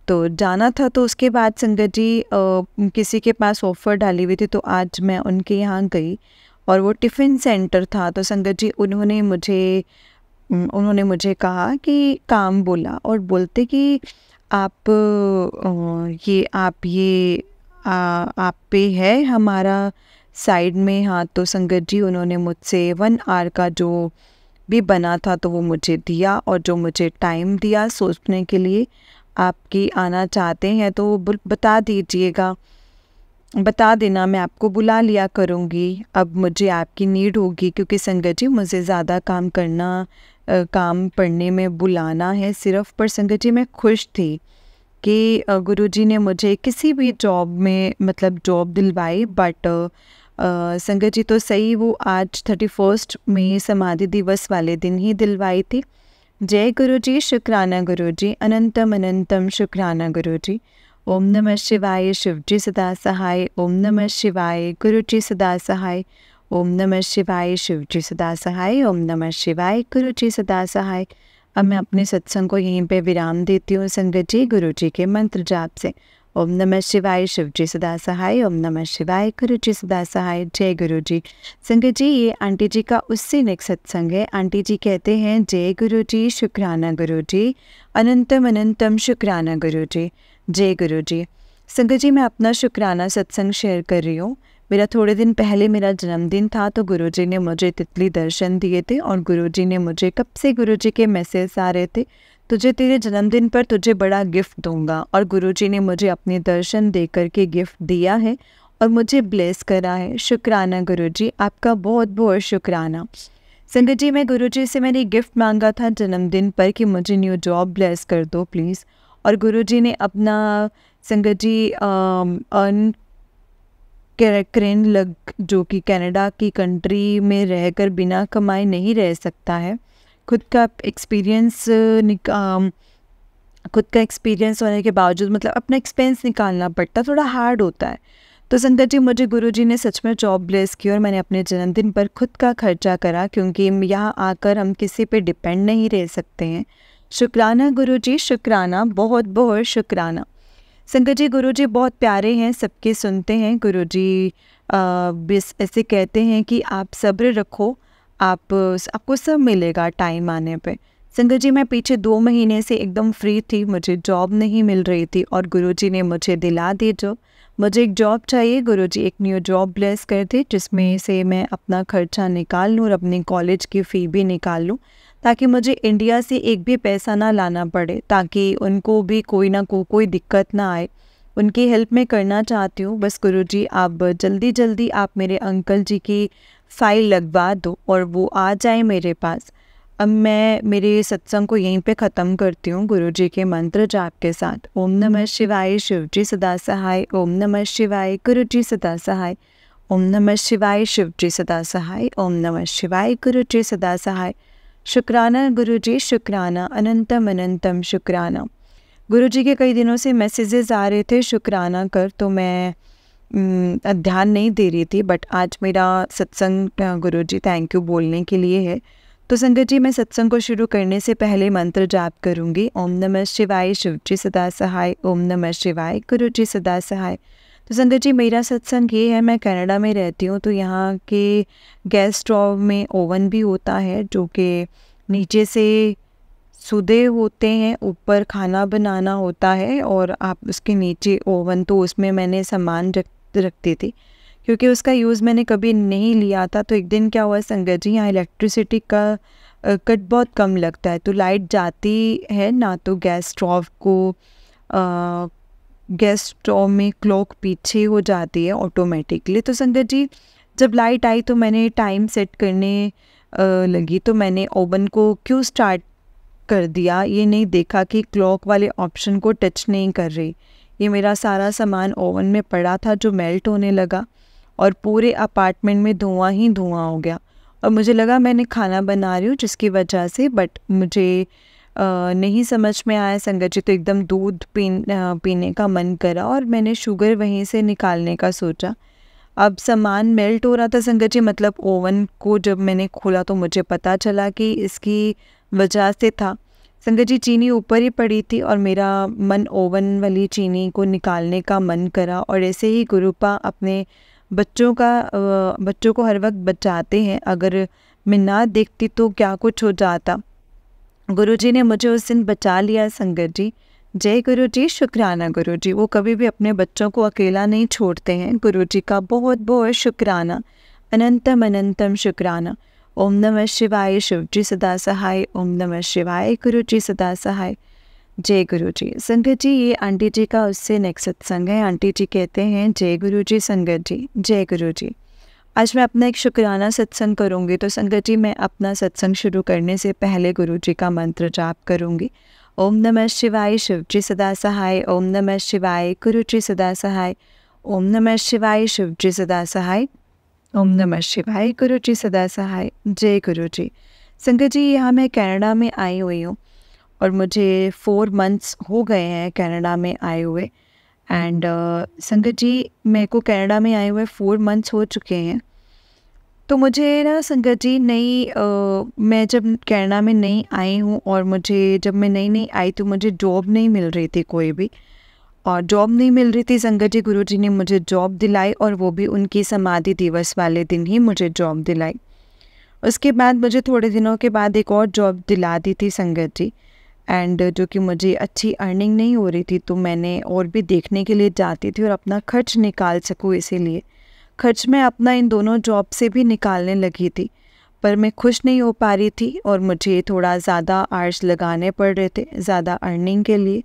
S1: तो जाना था, तो उसके बाद संगत जी किसी के पास ऑफ़र डाली हुई थी, तो आज मैं उनके यहाँ गई और वो टिफ़िन सेंटर था। तो संगत जी उन्होंने मुझे कहा कि काम बोला और बोलते कि आप आप पे है हमारा साइड में। हाँ, तो संगत जी उन्होंने मुझसे 1 आवर का जो भी बना था तो वो मुझे दिया और जो मुझे टाइम दिया सोचने के लिए, आपकी आना चाहते हैं तो बता दीजिएगा, बता देना, मैं आपको बुला लिया करूँगी। अब मुझे आपकी नीड होगी क्योंकि संगत जी मुझे ज़्यादा काम पढ़ने में बुलाना है सिर्फ। पर संगत जी मैं खुश थी कि गुरुजी ने मुझे किसी भी जॉब में मतलब जॉब दिलवाई। बट संगत जी तो सही, वो आज 31 मई समाधि दिवस वाले दिन ही दिलवाई थी। जय गुरु जी, शुक्राना गुरु जी, अनंतम अनंतम शुक्राना गुरु जी। ओम नमः शिवाय, शिव जी सदा सहाय। ओम नमः शिवाय, गुरु जी सदा सहाय। ओम नमः शिवाय, शिव जी सदा सहाय। ओम नमः शिवाय, गुरु जी सदा सहाय। अब मैं अपने सत्संग को यहीं पे विराम देती हूँ संगत जी, गुरु जी के मंत्र जाप से। ओम नमः शिवाय, शिव जी सदा सहाय। ओम नमः शिवाय, गुरु जी सदा सहाय। जय गुरु जी। संगत जी, ये आंटी जी का उससे नेक्स्ट सत्संग है। आंटी जी कहते हैं जय गुरु जी, शुक्राना गुरु जी, अनंतम अनंतम शुक्राना गुरु जी। जय गुरु जी। संगत जी, मैं अपना शुक्राना सत्संग शेयर कर रही हूँ। मेरा थोड़े दिन पहले मेरा जन्मदिन था, तो गुरुजी ने मुझे तितली दर्शन दिए थे और गुरुजी ने मुझे कब से गुरुजी के मैसेज आ रहे थे, तुझे तेरे जन्मदिन पर तुझे बड़ा गिफ्ट दूंगा। और गुरुजी ने मुझे अपने दर्शन दे कर के गिफ्ट दिया है और मुझे ब्लेस करा है। शुक्राना गुरुजी, आपका बहुत बहुत शुक्राना। संगत जी, मैं गुरुजी से मैंने गिफ्ट मांगा था जन्मदिन पर कि मुझे न्यू जॉब ब्लेस कर दो प्लीज़। और गुरुजी ने अपना संगत जी अर्न करेन लग, जो कि कनाडा की कंट्री में रहकर बिना कमाए नहीं रह सकता है। खुद का एक्सपीरियंस होने के बावजूद मतलब अपना एक्सपेंस निकालना पड़ता, थोड़ा हार्ड होता है। तो संगत जी, मुझे गुरुजी ने सच में जॉब ब्लेस की और मैंने अपने जन्मदिन पर खुद का खर्चा करा, क्योंकि यहाँ आकर हम किसी पे डिपेंड नहीं रह सकते हैं। शुक्राना गुरुजी, शुक्राना, बहुत बहुत शुक्राना। संगत जी, गुरुजी बहुत प्यारे हैं, सबके सुनते हैं। गुरुजी बस ऐसे कहते हैं कि आप सब्र रखो, आपको सब मिलेगा टाइम आने पे। संगत जी, मैं पीछे 2 महीने से एकदम फ्री थी, मुझे जॉब नहीं मिल रही थी और गुरुजी ने मुझे दिला दी जॉब। मुझे एक जॉब चाहिए, गुरुजी एक न्यू जॉब ब्लेस कर दी जिसमें से मैं अपना खर्चा निकाल लूँ और अपनी कॉलेज की फ़ी भी निकाल लूँ, ताकि मुझे इंडिया से एक भी पैसा ना लाना पड़े, ताकि उनको भी कोई दिक्कत ना आए। उनकी हेल्प मैं करना चाहती हूँ। बस गुरुजी, आप जल्दी आप मेरे अंकल जी की फ़ाइल लगवा दो और वो आ जाए मेरे पास। अब मैं मेरे सत्संग को यहीं पे ख़त्म करती हूँ गुरुजी के मंत्र जाप के साथ। ओम नमः शिवाय, शिव जी सदा सहाय। ओम नमः शिवाय, गुरु जी सदा सहाय। ओम नमः शिवाय, शिव जी सदा सहाय। ओम नमः शिवाय, गुरु जी सदा सहाय। शुक्राना गुरुजी, शुक्राना, अनंतम अनंतम शुक्राना। गुरुजी के कई दिनों से मैसेजेस आ रहे थे शुक्राना कर, तो मैं ध्यान नहीं दे रही थी। बट आज मेरा सत्संग गुरुजी थैंक यू बोलने के लिए है, तो संगत जी, मैं सत्संग को शुरू करने से पहले मंत्र जाप करूंगी। ओम नमः शिवाय, शिव जी सदा सहाय। ओम नमः शिवाय, गुरु जी सदा सहाय। तो संगत जी, मेरा सत्संग ये है, मैं कनाडा में रहती हूँ, तो यहाँ के गैस स्टोव में ओवन भी होता है जो कि नीचे से सूधे होते हैं, ऊपर खाना बनाना होता है और आप उसके नीचे ओवन, तो उसमें मैंने सामान रखती थी क्योंकि उसका यूज़ मैंने कभी नहीं लिया था। तो एक दिन क्या हुआ संगत जी, यहाँ इलेक्ट्रिसिटी का कट बहुत कम लगता है, तो लाइट जाती है ना, तो गैस स्टोव में क्लॉक पीछे हो जाती है ऑटोमेटिकली। तो संगत जी, जब लाइट आई तो मैंने टाइम सेट करने लगी, तो मैंने ओवन को क्यों स्टार्ट कर दिया, ये नहीं देखा कि क्लॉक वाले ऑप्शन को टच नहीं कर रही। ये मेरा सारा सामान ओवन में पड़ा था जो मेल्ट होने लगा और पूरे अपार्टमेंट में धुआं ही धुआं हो गया। और मुझे लगा मैंने खाना बना रही हूँ जिसकी वजह से, बट मुझे नहीं समझ में आया संगत जी। तो एकदम दूध पीने का मन करा और मैंने शुगर वहीं से निकालने का सोचा। अब सामान मेल्ट हो रहा था संगत जी, मतलब ओवन को जब मैंने खोला तो मुझे पता चला कि इसकी वजह से था संगत जी, चीनी ऊपर ही पड़ी थी और मेरा मन ओवन वाली चीनी को निकालने का मन करा। और ऐसे ही गुरुपा अपने बच्चों को हर वक्त बचाते हैं, अगर मैं ना देखती तो क्या कुछ हो जाता। गुरुजी ने मुझे उस दिन बचा लिया संगत जी। जय गुरु जी, शुक्राना गुरु जी। वो कभी भी अपने बच्चों को अकेला नहीं छोड़ते हैं। गुरु जी का बहुत बहुत शुक्राना, अनंतम अनंतम शुक्राना। ओम नमः शिवाय, शिव जी सदा सहाय। ओम नमः शिवाय, गुरु जी सदा सहाय। जय गुरु जी। संगत जी, ये आंटी जी का उससे नेक्स्ट सत्संग है। आंटी जी कहते हैं, जय गुरु जी संगत जी, जय गुरु जी। आज मैं अपना एक शुक्राना सत्संग करूँगी। तो संगत जी, मैं अपना सत्संग शुरू करने से पहले गुरु जी का मंत्र जाप करूँगी। ओम नमः शिवाय, शिव जी सदा सहाय। ओम नमः शिवाय, गुरु जी सदा सहाय। ओम नमः शिवाय, शिव जी सदा सहाय। ओम नमः शिवाय, गुरु जी सदा सहाय। जय गुरु जी। संगत जी, यहाँ मैं कनाडा में आई हुई हूँ और मुझे 4 मंथ्स हो गए हैं कनाडा में आए हुए। एंड संगत जी, मेरे को कनाडा में आए हुए 4 मंथ्स हो चुके हैं। तो मुझे ना संगत जी मैं जब कनाडा में नई आई हूँ और जब मैं नई आई तो मुझे जॉब नहीं मिल रही थी कोई भी, और जॉब नहीं मिल रही थी संगत जी। गुरुजी ने मुझे जॉब दिलाई और वो भी उनकी समाधि दिवस वाले दिन ही मुझे जॉब दिलाई। उसके बाद मुझे थोड़े दिनों के बाद एक और जॉब दिला दी थी संगत जी, एंड जो कि मुझे अच्छी अर्निंग नहीं हो रही थी, तो मैंने और भी देखने के लिए जाती थी और अपना खर्च निकाल सकूँ, इसीलिए खर्च मैं अपना इन दोनों जॉब से भी निकालने लगी थी। पर मैं खुश नहीं हो पा रही थी और मुझे थोड़ा ज़्यादा आवर्स लगाने पड़ रहे थे ज़्यादा अर्निंग के लिए।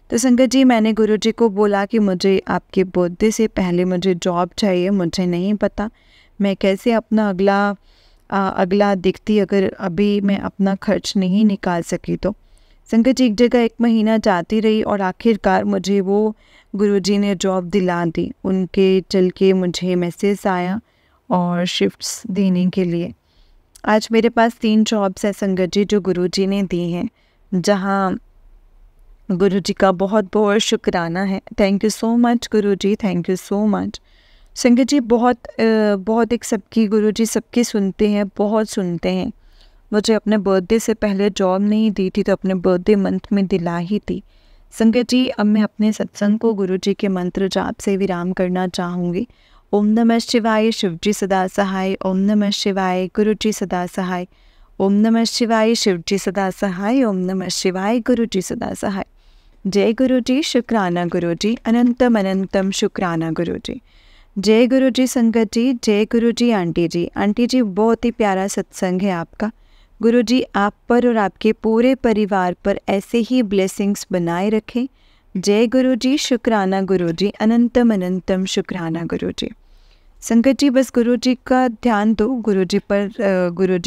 S1: तो संगत जी, मैंने गुरुजी को बोला कि मुझे आपके बर्थडे से पहले मुझे जॉब चाहिए। मुझे नहीं पता मैं कैसे अपना अगला देखती अगर अभी मैं अपना खर्च नहीं निकाल सकी तो। संगत जी, एक जगह 1 महीना जाती रही और आखिरकार मुझे वो गुरुजी ने जॉब दिला दी। उनके चल के मुझे मैसेज आया और शिफ्ट्स देने के लिए। आज मेरे पास 3 जॉब्स हैं संगत जी जो गुरुजी ने दी हैं, जहाँ गुरुजी का बहुत बहुत शुक्राना है। Thank you so much Guruji, thank you so much. संगत जी, बहुत एक सबकी गुरुजी सबकी सुनते हैं, बहुत सुनते हैं। मुझे अपने बर्थडे से पहले जॉब नहीं दी थी, तो अपने बर्थडे मंथ में दिला ही थी। संगत जी, अब मैं अपने सत्संग को गुरुजी के मंत्र जाप से विराम करना चाहूँगी। ओम नमः शिवाय, शिव जी सदा सहाय। ओम नमः शिवाय, गुरु जी सदा सहाय। ओम नमः शिवाय, शिव जी सदा सहाय। ओम नमः शिवाय, गुरु जी सदा सहाय। जय गुरु जी, शुक्राना गुरु जी, अनंतम अनंतम शुक्राना गुरु जी। जय गुरु जी संगत जी, जय गुरु जी आंटी जी। आंटी जी, बहुत ही प्यारा सत्संग है आपका। गुरु जी आप पर और आपके पूरे परिवार पर ऐसे ही ब्लेसिंग्स बनाए रखें। जय गुरु जी, शुक्राना गुरु जी, अनंतम अनंतम शुक्राना गुरु जी। संगत जी, बस गुरु जी का ध्यान दो, गुरु जी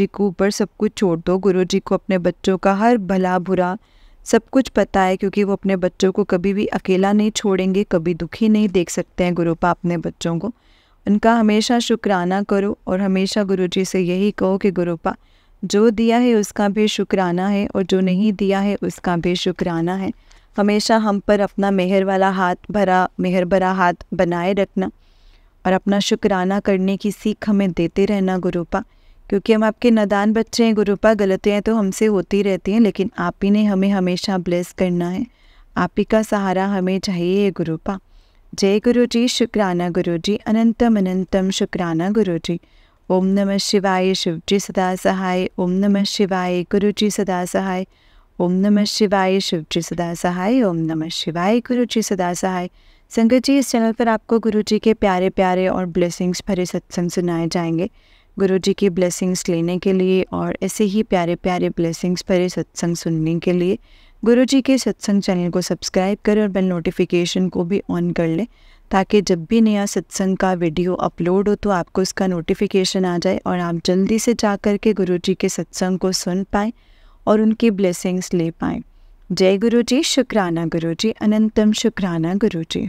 S1: के ऊपर सब कुछ छोड़ दो। गुरु जी को अपने बच्चों का हर भला बुरा सब कुछ पता है, क्योंकि वो अपने बच्चों को कभी भी अकेला नहीं छोड़ेंगे, कभी दुखी नहीं देख सकते हैं गुरुपा अपने बच्चों को। उनका हमेशा शुक्राना करो और हमेशा गुरु जी से यही कहो कि गुरुपा जो दिया है उसका भी शुक्राना है और जो नहीं दिया है उसका भी शुक्राना है। हमेशा हम पर अपना मेहर भरा हाथ बनाए रखना और अपना शुक्राना करने की सीख हमें देते रहना गुरुपा, क्योंकि हम आपके नादान बच्चे हैं गुरुपा, गलतियाँ तो हमसे होती रहती हैं, लेकिन आप ही ने हमें हमेशा ब्लेस करना है। आप ही का सहारा हमें चाहिए गुरुपा। जय गुरु जी, शुक्राना गुरु जी, अनंतम अनंतम शुक्राना गुरु जी। ओम नमः शिवाय, शिव जी सदा सहाय। ओम नमः शिवाय, गुरु जी सदा सहाय। ओम नमः शिवाय, शिव जी सदा सहाय। ओम नमः शिवाय, गुरु जी सदा सहाय। संगत जी, इस चैनल पर आपको गुरु जी के प्यारे प्यारे और ब्लेसिंग्स भरे सत्संग सुनाए जाएंगे। गुरु जी की ब्लेसिंग्स लेने के लिए और ऐसे ही प्यारे प्यारे ब्लेसिंग्स भरे सत्संग सुनने के लिए गुरु जी के सत्संग चैनल को सब्सक्राइब करें और बेल नोटिफिकेशन को भी ऑन कर लें, ताकि जब भी नया सत्संग का वीडियो अपलोड हो तो आपको इसका नोटिफिकेशन आ जाए और आप जल्दी से जा कर के गुरु जी के सत्संग को सुन पाएँ और उनकी ब्लेसिंग्स ले पाएँ। जय गुरु जी, शुक्राना गुरु जी, अनंतम शुक्राना गुरु जी।